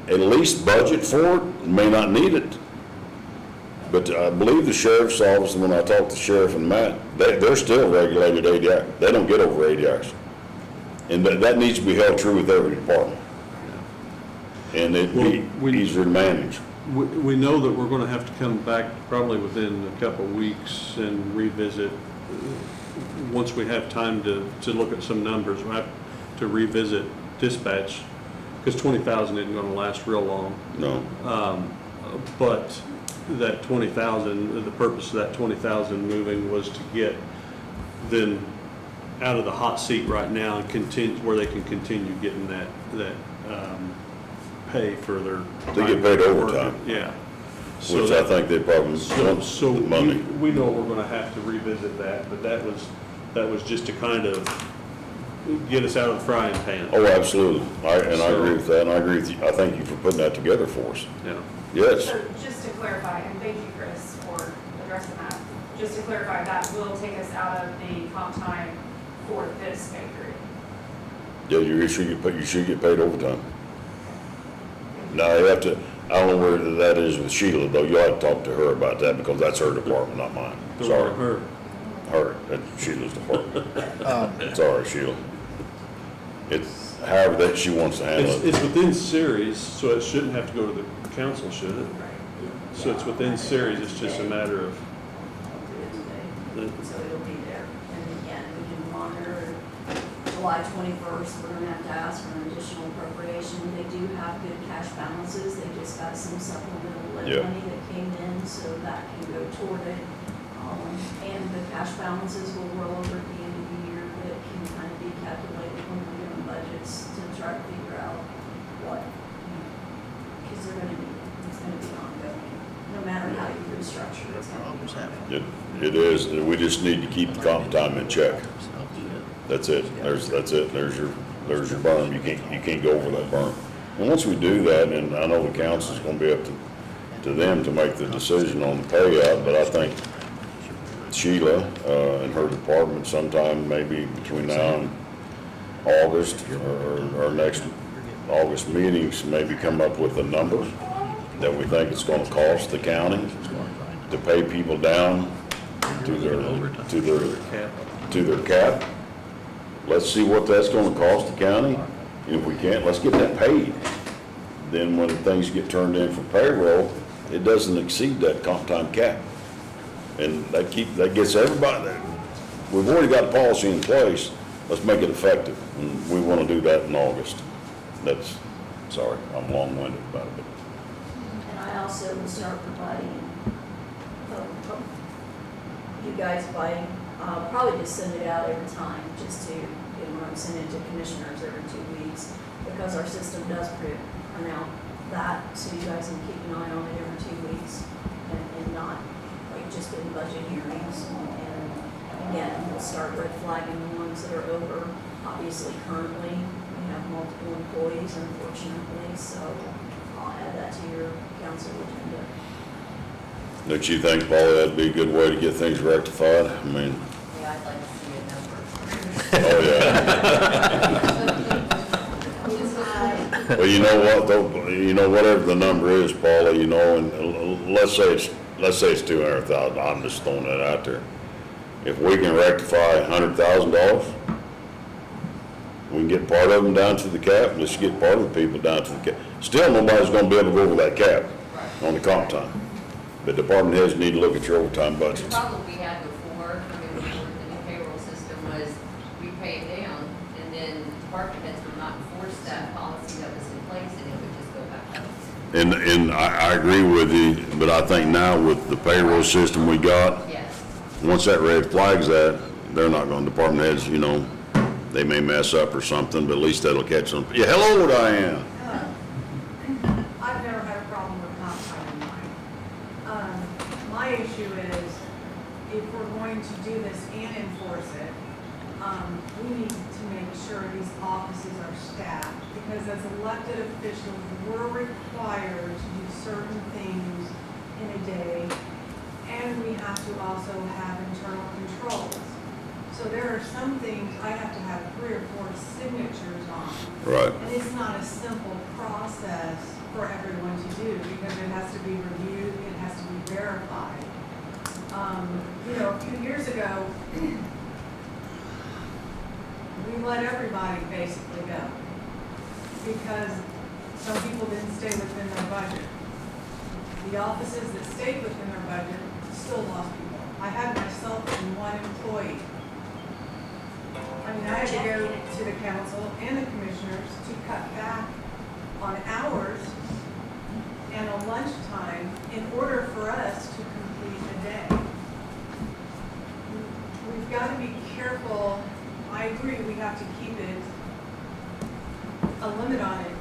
at least budget for it. You may not need it. But I believe the sheriff's office, when I talked to Sheriff and Matt, they're still regulated 80 hours. They don't get over 80 hours. And that needs to be held true with every department. And it'd be easier to manage. We know that we're gonna have to come back probably within a couple of weeks and revisit, once we have time to look at some numbers, we'll have to revisit dispatch, because 20,000 isn't gonna last real long. No. But that 20,000, the purpose of that 20,000 moving was to get them out of the hot seat right now and continue, where they can continue getting that pay for their. They get paid overtime. Yeah. Which I think they probably want So the money. we know we're gonna have to revisit that, but that was just to kind of get us out of the frying pan. Oh, absolutely. I agree with that, and I agree with you. I thank you for putting that together for us. Yeah. Yes. So just to clarify, and thank you, Chris, for addressing that. Just to clarify, that will take us out of the comp time for this pay period. Yeah, you should get paid overtime. Now, you have to, I don't know where that is with Sheila, though. You'll have to talk to her about that, because that's her department, not mine. Sorry. Her, that's Sheila's department. Sorry, Sheila. It's however that she wants to handle it. It's within series, so it shouldn't have to go to the council, should it? So it's within series, it's just a matter of. So it'll be there. And again, we can monitor July 21st, we're gonna have to ask for an additional appropriation. They do have good cash balances. They just got some supplemental lit Yeah. money that came in, so that can go toward it. And the cash balances will roll over at the end of the year, but it can kind of be calculated when we're doing budgets to try to figure out what, because they're gonna be, it's gonna be ongoing. No matter how you restructure, it's gonna be ongoing. It is, and we just need to keep the comp time in check. That's it. That's it. There's your berm. You can't go over that berm. And once we do that, and I know the council's gonna be up to them to make the decision on the payout, but I think Sheila, and her department sometime maybe between now and August, or our next August meetings, maybe come up with a number that we think it's gonna cost the county to pay people down to their cap. Let's see what that's gonna cost the county, and if we can't, let's get that paid. Then when things get turned in for payroll, it doesn't exceed that comp time cap. And that gets everybody there. We've already got a policy in place, let's make it effective, and we wanna do that in August. Sorry, I'm long-winded about it, but. And I also will start providing, you guys by, probably just send it out every time, just to, send it to commissioners every 2 weeks, because our system does print out that, so you guys can keep an eye on it every 2 weeks, and not like just in budget hearings. And again, we'll start red flagging the ones that are over. Obviously, currently, we have multiple employees, unfortunately, so I'll add that to your council agenda. Don't you think, Paula, that'd be a good way to get things rectified? I mean, Yeah, I'd like to see a number. oh, yeah. Well, you know what, though, whatever the number is, Paula, and let's say it's 200,000, I'm just throwing that out there. If we can rectify $100,000, we can get part of them down to the cap, let's get part of the people down to the cap. Still, nobody's gonna be able to go over that cap on the comp time. But department heads need to look at your overtime The budgets. problem we had before, when we were with the new payroll system, was we pay it down, and then department heads would not enforce that policy that was in place, and it would just go back up. And I agree with you, but I think now with the payroll system we got, Yes. once that red flags that, they're not gonna, department heads, they may mess up or something, but at least that'll catch them. Yeah, hello, Diane. I've never had a problem with comp time in mine. My issue is, if we're going to do this and enforce it, we need to make sure these offices are staffed, because as elected officials, we're required to do certain things in a day, and we have to also have internal controls. So there are some things I have to have 3 or 4 signatures on. Right. And it's not a simple process for everyone to do, because it has to be reviewed, it has to be verified. A few years ago, we let everybody basically go, because some people didn't stay within their budget. The offices that stayed within their budget still lost people. I had myself and 1 employee. I mean, I had to go to the council and the commissioners to cut back on hours and a lunchtime in order for us to complete a day. We've got to be careful. I agree, we have to keep it, a limit on it,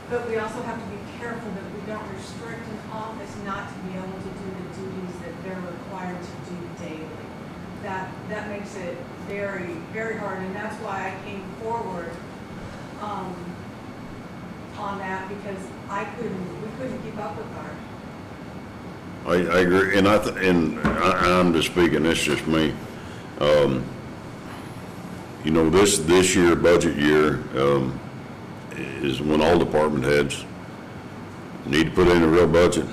but we also have to be careful that we don't restrict an office not to be able to do the duties that they're required to do daily. That makes it very, very hard, and that's why I came forward on that, because we couldn't keep up with our. I agree, and I'm just speaking, it's just me. This year, budget year, is when all department heads need to put in a real budget.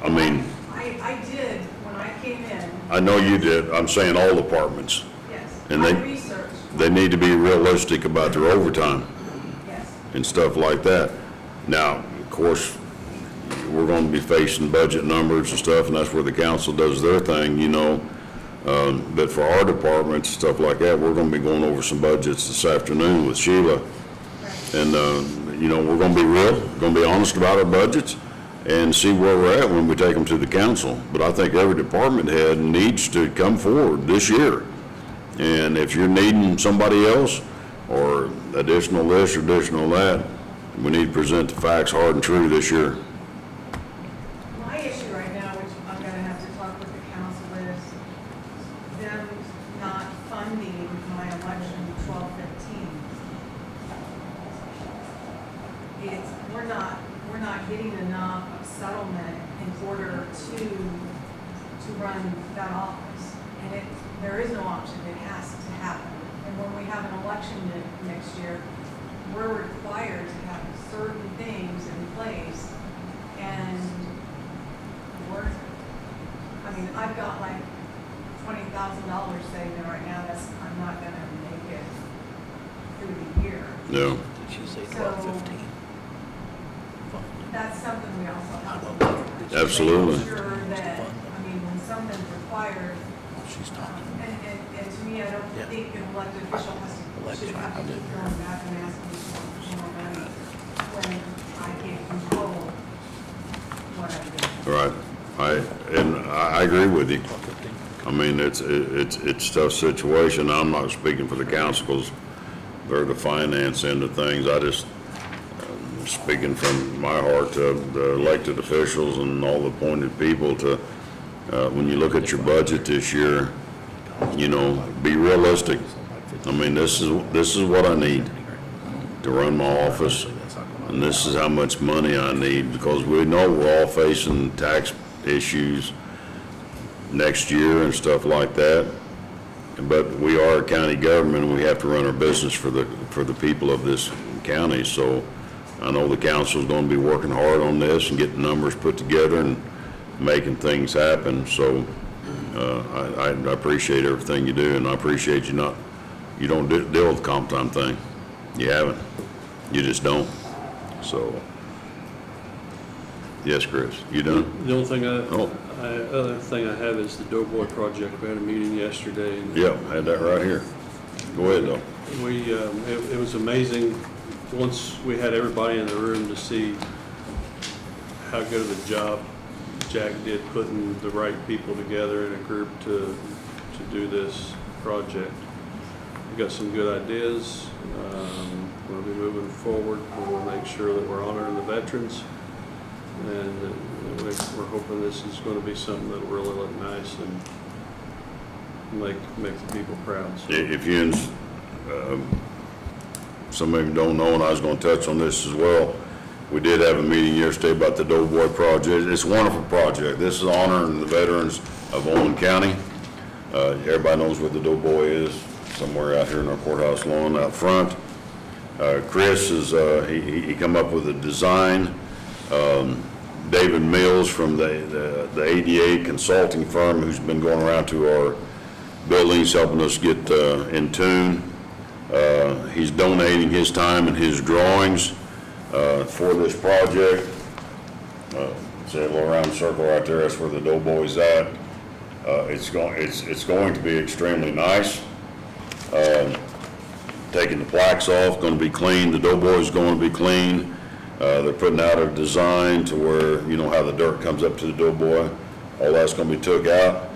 I mean, I did when I came in. I know you did, I'm saying all departments. Yes. And I researched. they need to be realistic about their overtime Yes. and stuff like that. Now, of course, we're gonna be facing budget numbers and stuff, and that's where the council does their thing, but for our departments, stuff like that, we're gonna be going over some budgets this afternoon with Sheila. And, we're gonna be real, gonna be honest about our budgets and see where we're at when we take them to the council. But I think every department head needs to come forward this year. And if you're needing somebody else or additional this or additional that, we need to present the facts hard and true this year. My issue right now, which I'm gonna have to talk with the council, is them not funding my election 12/15. We're not getting enough settlement in order to run that office. And there is no option, it has to happen. And when we have an election next year, we're required to have certain things in place, and I've got like $20,000 saved in right now, I'm not gonna make it through the year. No. So, that's something we also have to look at. Absolutely. Make sure that, when something's required, and to me, I don't think an elected official should have to keep going back and asking for more money when I can't control what I do. Right. I agree with you. It's a tough situation. I'm not speaking for the council because they're the finance end of things. I just, speaking from my heart to the elected officials and all the appointed people to, when you look at your budget this year, be realistic. This is what I need to run my office, and this is how much money I need, because we know we're all facing tax issues next year and stuff like that. But we are a county government, and we have to run our business for the people of this county. So I know the council's going to be working hard on this and getting numbers put together and making things happen. So I appreciate everything you do, and I appreciate you don't deal with the comp time thing. You haven't. You just don't. So, yes, Chris, you done? The only thing other thing I have is the Doughboy project. We had a meeting yesterday. And yeah, I had that right here. Go ahead, though. It was amazing, once we had everybody in the room, to see how good of a job Jack did putting the right people together in a group to do this project. We got some good ideas. We'll be moving forward. We'll make sure that we're honoring the veterans. And we're hoping this is gonna be something that'll really look nice and make the people proud. So, If you, some of you don't know, and I was gonna touch on this as well, we did have a meeting yesterday about the Doughboy project. It's a wonderful project. This is honoring the veterans of Owen County. Everybody knows where the Doughboy is, somewhere out here in our courthouse lawn out front. Chris is, he come up with a design. David Mills from the ADA consulting firm, who's been going around to our buildings, helping us get in tune. He's donating his time and his drawings for this project. Say a little round circle right there, that's where the Doughboy's at. It's going to be extremely nice. Taking the plaques off, going to be clean. The Doughboy's going to be clean. They're putting out a design to where, you know how the dirt comes up to the Doughboy. All that's going to be took out.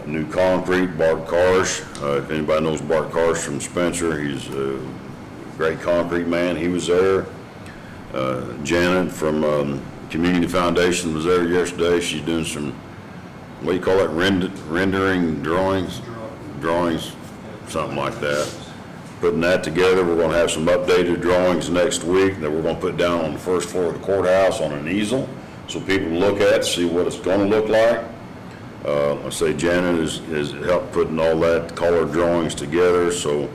New concrete, Bart Karsh. If anybody knows Bart Karsh from Spencer, he's a great concrete man. He was there. Janet from Community Foundation was there yesterday. She's doing some, what do you call it, rendering drawings? Drawings, something like that. Putting that together. We're going to have some updated drawings next week that we're going to put down on the first floor of the courthouse on an easel so people can look at, see what it's going to look like. I say Janet has helped putting all that color drawings together. So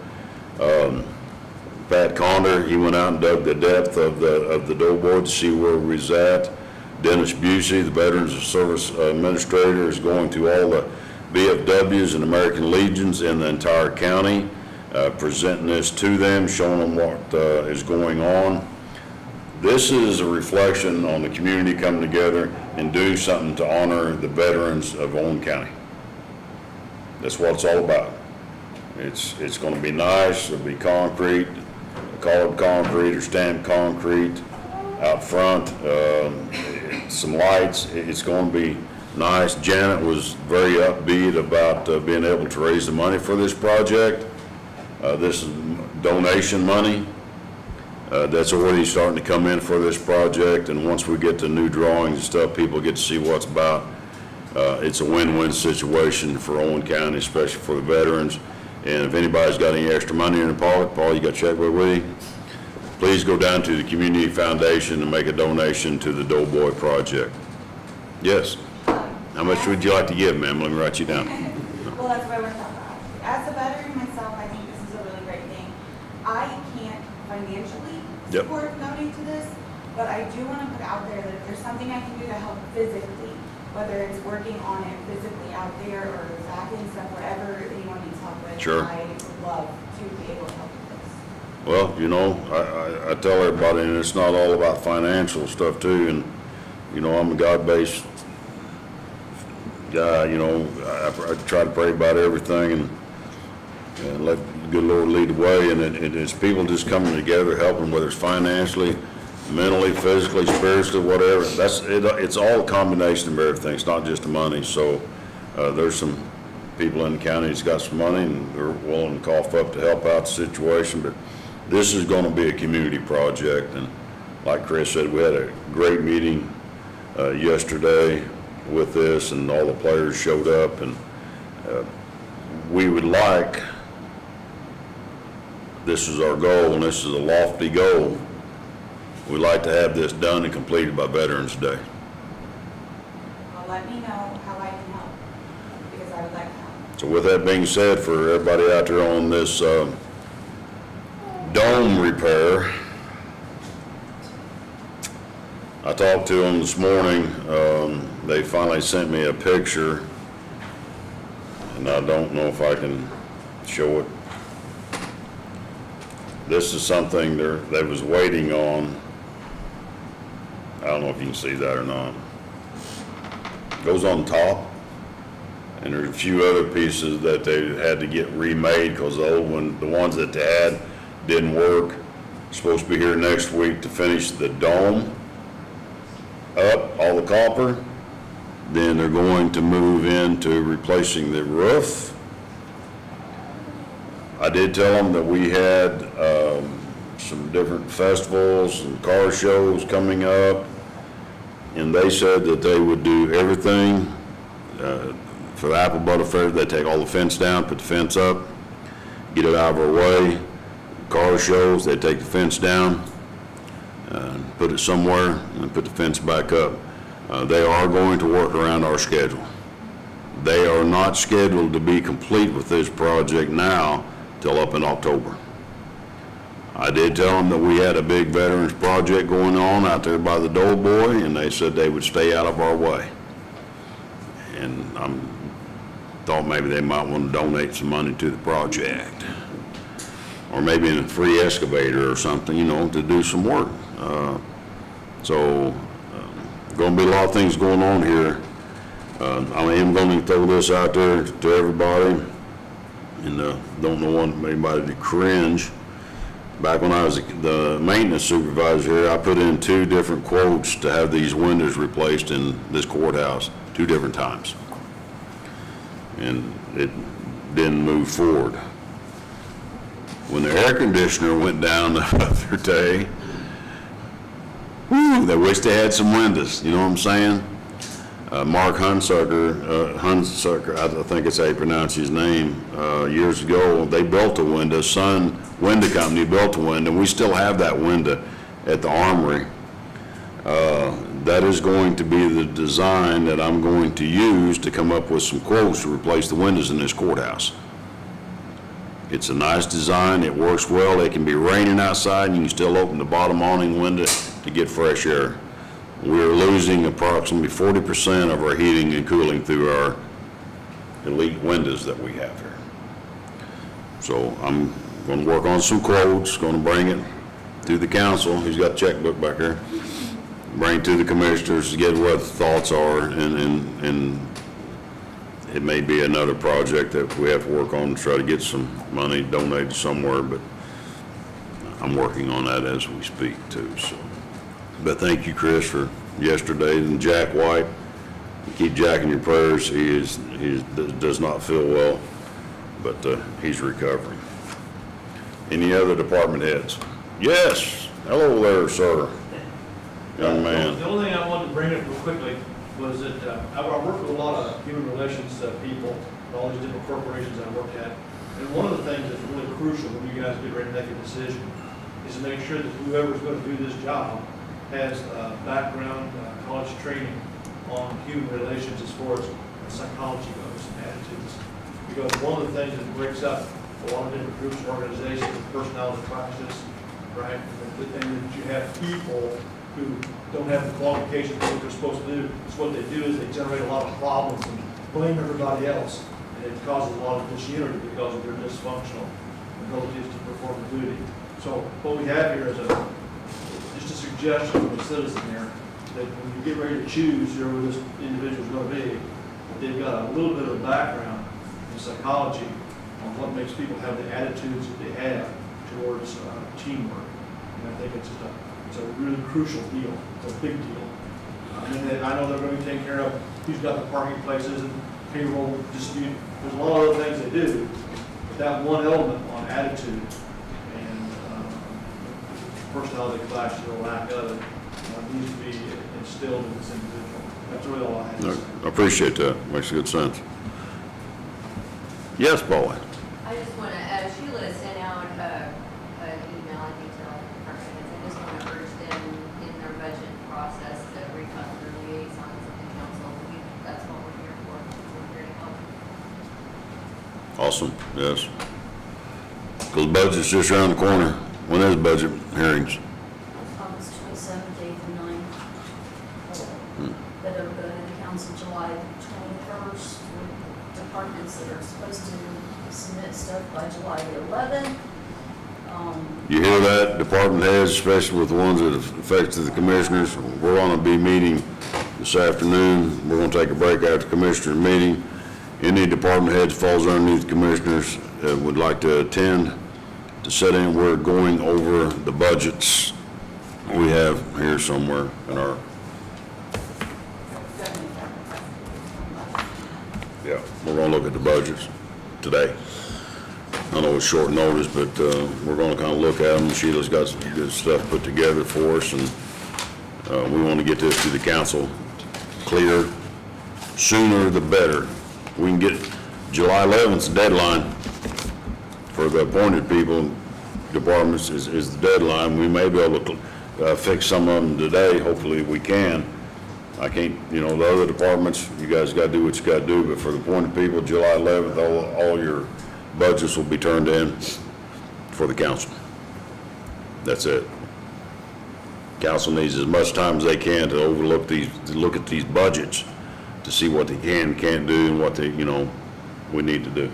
Pat Conder, he went out and dug the depth of the Doughboy to see where we was at. Dennis Busey, the Veterans Service Administrator, is going to all the VFWs and American Legions in the entire county, presenting this to them, showing them what is going on. This is a reflection on the community coming together and doing something to honor the veterans of Owen County. That's what it's all about. It's going to be nice. It'll be concrete, colored concrete or stamped concrete out front, some lights. It's going to be nice. Janet was very upbeat about being able to raise the money for this project. This is donation money. That's already starting to come in for this project, and once we get to new drawings and stuff, people get to see what's about. It's a win-win situation for Owen County, especially for the veterans. And if anybody's got any extra money in their pocket, Paul, you got a checkbook with you? Please go down to the Community Foundation and make a donation to the Doughboy project. Yes. How much would you like to give, ma'am? Let me write you down. Well, that's what we're talking about. As a veteran myself, I think this is a really great thing. I can't financially support donating to this, but I do want to put out there that if there's something I can do to help physically, whether it's working on it physically out there or backing stuff, whatever anyone needs help with, Sure. I would love to be able to help with this. Well, you know, I tell everybody, and it's not all about financial stuff too, and, you know, I'm a God-based guy, you know, I try to pray about everything and let the good Lord lead the way, and it's people just coming together, helping, whether it's financially, mentally, physically, spiritually, whatever. It's all a combination of everything. It's not just the money. So there's some people in the county that's got some money and they're willing to cough up to help out the situation, but this is going to be a community project, and like Chris said, we had a great meeting yesterday with this, and all the players showed up, and we would like, this is our goal, and this is a lofty goal, we'd like to have this done and completed by Veterans Day. Well, let me know how I can help, because I would like to help. So with that being said, for everybody out there on this dome repair, I talked to them this morning. They finally sent me a picture, and I don't know if I can show it. This is something they was waiting on. I don't know if you can see that or not. Goes on top, and there's a few other pieces that they had to get remade because the old one, the ones that they had, didn't work. Supposed to be here next week to finish the dome up, all the copper. Then they're going to move into replacing the roof. I did tell them that we had some different festivals and car shows coming up. and they said that they would do everything for the Apple Butter Fair. They take all the fence down, put the fence up, get it out of our way. Car shows, they take the fence down, put it somewhere, and put the fence back up. They are going to work around our schedule. They are not scheduled to be complete with this project now till up in October. I did tell them that we had a big veterans project going on out there by the Doughboy, and they said they would stay out of our way. And I thought maybe they might want to donate some money to the project, or maybe in a free excavator or something, you know, to do some work. Going to be a lot of things going on here. I am going to throw this out there to everybody, and don't want anybody to cringe. Back when I was the maintenance supervisor here, I put in 2 different quotes to have these windows replaced in this courthouse 2 different times. And it didn't move forward. When the air conditioner went down the other day, whew, they wish they had some windows, you know what I'm saying? Mark Hunsucker, I think it's how you pronounce his name, years ago, they built a window, Sun Window Company built a window, and we still have that window at the Armory. That is going to be the design that I'm going to use to come up with some quotes to replace the windows in this courthouse. It's a nice design, it works well, it can be raining outside and you can still open the bottom awning window to get fresh air. We're losing approximately 40% of our heating and cooling through our elite windows that we have here. So I'm going to work on some quotes, going to bring it to the council, he's got a checkbook back here, bring it to the commissioners to get what the thoughts are, and it may be another project that we have to work on to try to get some money donated somewhere, but I'm working on that as we speak too. So, but thank you, Chris, for yesterday, and Jack White. Keep Jack in your prayers. He does not feel well, but he's recovering. Any other department heads? Yes. Hello there, sir. Young man. The only thing I wanted to bring up real quickly was that I work with a lot of human relations people, all these different corporations I work at. And one of the things that's really crucial when you guys get ready to make a decision is to make sure that whoever's going to do this job has background, college training on human relations as far as psychology goes and attitudes. Because one of the things that breaks up a lot of different groups and organizations is personality clashes, right? And that you have people who don't have the qualifications for what they're supposed to do. So what they do is they generate a lot of problems and blame everybody else. And it causes a lot of disunity because of their dysfunctional abilities to perform the duty. So what we have here is just a suggestion from the citizen here that when you get ready to choose whoever this individual is going to be, they've got a little bit of background in psychology on what makes people have the attitudes that they have towards teamwork. And I think it's a really crucial deal. It's a big deal. And then I know they're going to be taking care of who's got the parking places and payroll dispute. There's a lot of other things they do, but that one element on attitude and personality clashes or lack of it needs to be instilled in this individual. That's really all I have to say. I appreciate that. Makes good sense. Yes, Boy. I just want to, Sheila sent out an email, I think, to all the department heads. I just want to urge them in their budget process to reach out to their liaisons of the council. That's what we're here for. We're here to help. Awesome, yes. Because the budget's just around the corner. When is budget hearings? August 27th, 8th, and 9th. But it'll go to the council July 21st with departments that are supposed to submit stuff by July the 11th. You hear that, department heads, especially with the ones that affect the commissioners? We're going to be meeting this afternoon. We're going to take a break after the commissioner meeting. Any department heads falls underneath the commissioners would like to attend to sit in. We're going over the budgets we have here somewhere in our. Yeah, we're going to look at the budgets today. I know it's short notice, but we're going to kind of look at them. Sheila's got some good stuff put together for us, and We want to get this to the council clear, sooner the better. We can get, July 11th's the deadline for the appointed people, departments is the deadline. We may be able to fix some of them today, hopefully we can. I can't, the other departments, you guys got to do what you got to do, but for the appointed people, July 11th, all your budgets will be turned in for the council. That's it. Council needs as much time as they can to look at these budgets, to see what they can and can't do and what they, we need to do.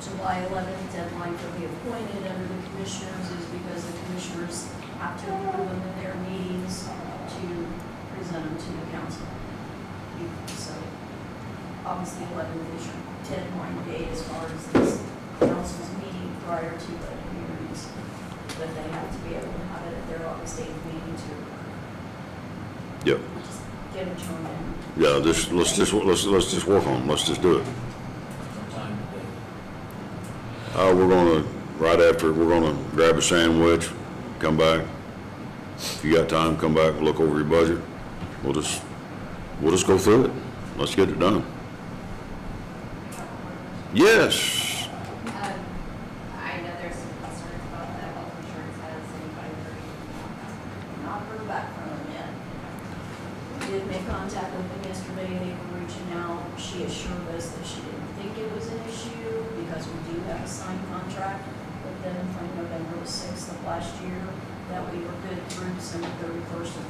July 11th deadline for the appointed under the commissioners is because the commissioners have to approve them in their meetings to present them to the council. So obviously 11th is your deadline date as far as this council's meeting prior to the hearings. But they have to be able to have it at their August 8th meeting to Yep. just get it turned in. Yeah, let's just work on it. Let's just do it. We're gonna, right after, we're gonna grab a sandwich, come back. If you got time, come back, look over your budget. We'll just go through it. Let's get it done. Yes. I know there's some concerns about the health insurance. Has anybody heard? Not heard back from them yet. We did make contact with them yesterday, they were reaching out. She assured us that she didn't think it was an issue because we do have a signed contract with them from November the 6th of last year that we were good through December 31st of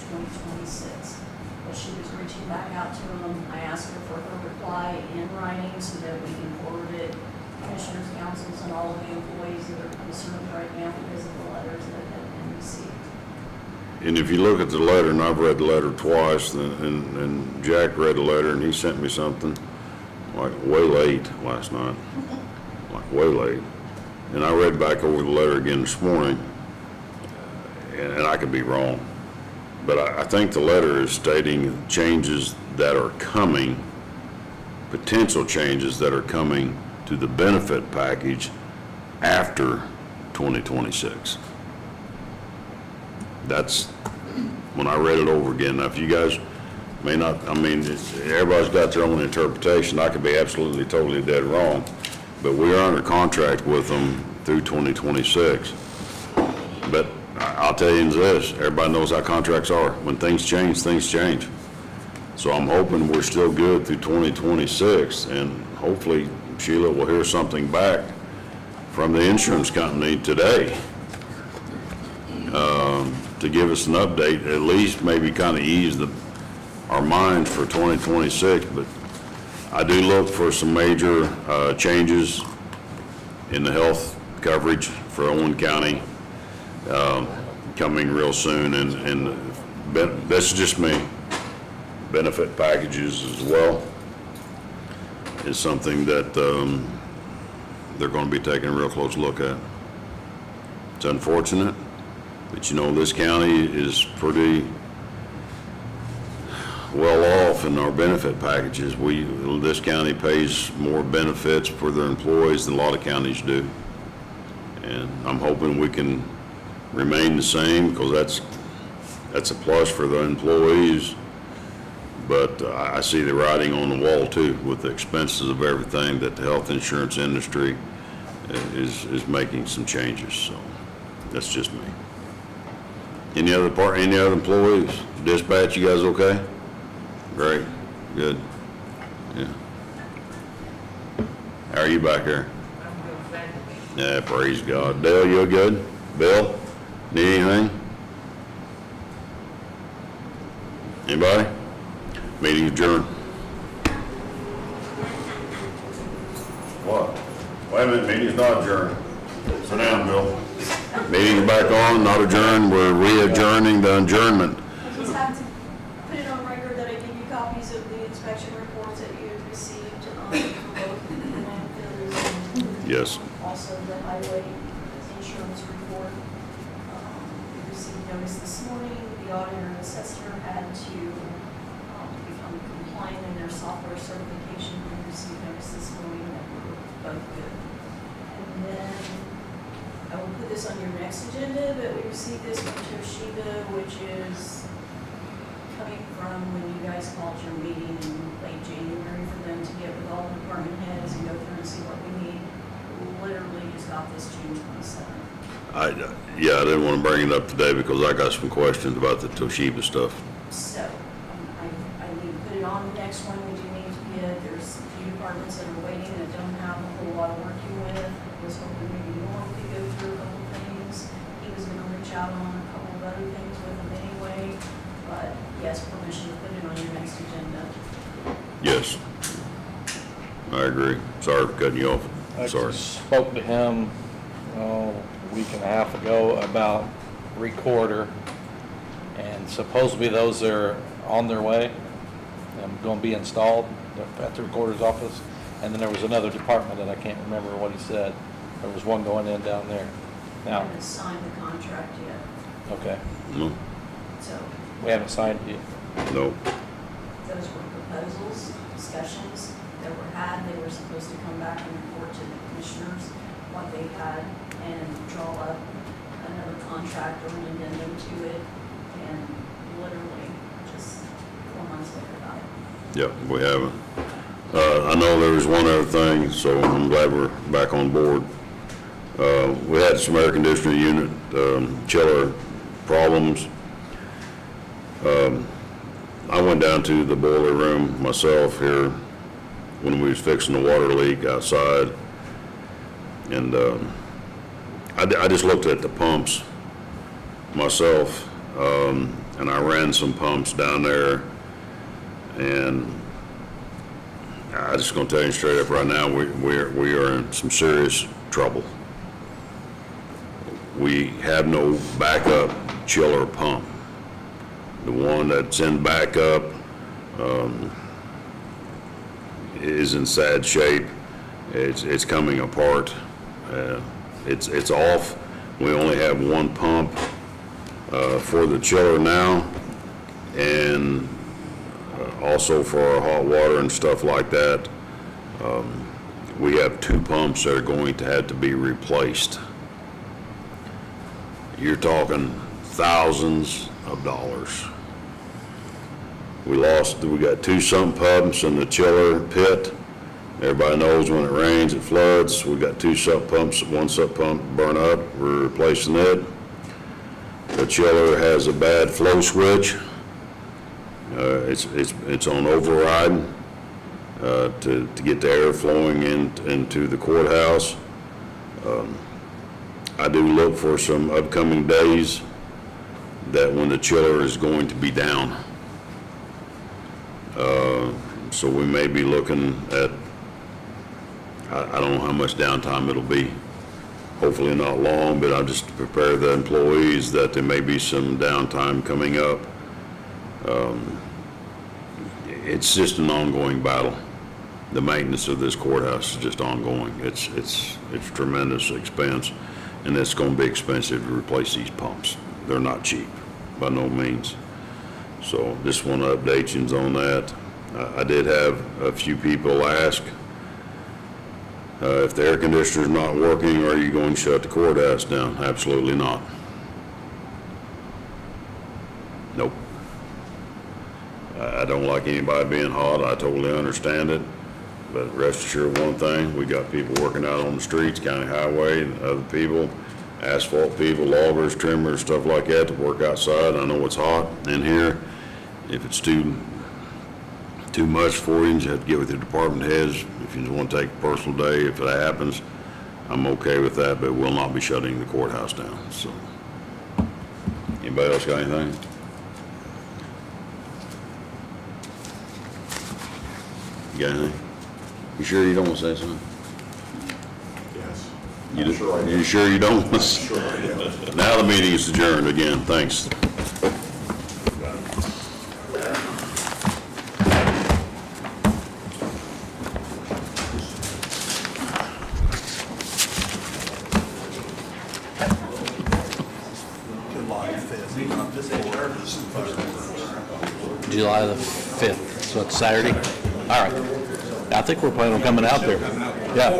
2026. But she was reaching back out to them. I asked her for her reply in writing so that we can forward it to commissioners, councils, and all of the employees that are concerned right now because of the letters that have been received. And if you look at the letter, and I've read the letter twice, and Jack read the letter, and he sent me something like way late last night, like way late. And I read back over the letter again this morning, and I could be wrong. But I think the letter is stating changes that are coming, potential changes that are coming to the benefit package after 2026. That's when I read it over again. Now, if you guys may not, everybody's got their own interpretation. I could be absolutely, totally dead wrong. But we are under contract with them through 2026. But I'll tell you this, everybody knows how contracts are. When things change, things change. So I'm hoping we're still good through 2026, and hopefully Sheila will hear something back from the insurance company today to give us an update, at least maybe kind of ease our minds for 2026. But I do look for some major changes in the health coverage for Owen County coming real soon, and that's just me. Benefit packages as well is something that they're going to be taking a real close look at. It's unfortunate, but this county is pretty well off in our benefit packages. This county pays more benefits for their employees than a lot of counties do. And I'm hoping we can remain the same, because that's a plus for the employees. But I see the writing on the wall too, with the expenses of everything, that the health insurance industry is making some changes. So that's just me. Any other employees? Dispatch, you guys okay? Great, good, yeah. How are you back there? Yeah, praise God. Dale, you good? Bill, need anything? Anybody? Meeting adjourned. What? Wait a minute, meeting's not adjourned. Sit down, Bill. Meeting's back on, not adjourned. We're re-adjourning the adjournment. I just have to put it on record that I give you copies of the inspection reports that you had received for both the landfills and Yes. also the highway insurance report. We received notice this morning. The auditor and assessor had to become compliant in their software certification. We received notice this morning that we're both good. And then I will put this on your next agenda, but we received this from Toshiba, which is coming from when you guys called your meeting in late January for them to get with all the department heads and go through and see what we need. Literally just got this June 27th. Yeah, I didn't want to bring it up today because I got some questions about the Toshiba stuff. So, I need to put it on the next one we do need to get. There's a few departments that are waiting that don't have a whole lot of working with. I was hoping maybe Norm could go through a couple things. He was gonna reach out on a couple of other things with him anyway. But yes, permission to put it on your next agenda. Yes. I agree. Sorry for cutting you off. I Sorry. spoke to him, a week and a half ago about recorder, and supposedly those are on their way and going to be installed at the recorder's office. And then there was another department that I can't remember what he said. There was one going in down there. I Now, haven't signed the contract yet, okay, No, so we haven't signed it yet. no. those were proposals, discussions that were had. They were supposed to come back and report to the commissioners what they had and draw up another contract or an addendum to it. And literally just 4 months later about it. Yep, we haven't. I know there was one other thing, so I'm glad we're back on board. We had some air conditioner unit, chiller problems. I went down to the boiler room myself here when we was fixing the water leak outside. And I just looked at the pumps myself, and I ran some pumps down there. And I'm just gonna tell you straight up right now, we are in some serious trouble. We have no backup chiller pump. The one that's in backup is in sad shape. It's coming apart. It's off. We only have one pump for the chiller now, and also for our hot water and stuff like that. We have 2 pumps that are going to have to be replaced. You're talking thousands of dollars. We got 2 sump pumps in the chiller pit. Everybody knows when it rains, it floods. We got 2 sump pumps, 1 sump pump burn up, we're replacing it. The chiller has a bad flow switch. It's on override to get the air flowing into the courthouse. I do look for some upcoming days that when the chiller is going to be down. So we may be looking at, I don't know how much downtime it'll be. Hopefully not long, but I'll just prepare the employees that there may be some downtime coming up. It's just an ongoing battle. The maintenance of this courthouse is just ongoing. It's tremendous expense, and it's going to be expensive to replace these pumps. They're not cheap, by no means. So just want to update you on that. I did have a few people ask, if the air conditioner's not working, are you going to shut the courthouse down? Absolutely not. Nope. I don't like anybody being hot. I totally understand it. But rest assured one thing, we got people working out on the streets, county highway, and other people, asphalt people, loggers, trimmers, stuff like that, to work outside. I know it's hot in here. If it's too much for you, you have to get with your department heads. If you want to take a personal day, if that happens, I'm okay with that, but we'll not be shutting the courthouse down. So, anybody else got anything? You got anything? You sure you don't want to say something? Yes. You sure you don't want to? Sure I am. Now the meeting is adjourned again. Thanks. July the 5th, so it's Saturday? All right. I think we're planning on coming out there. Yeah.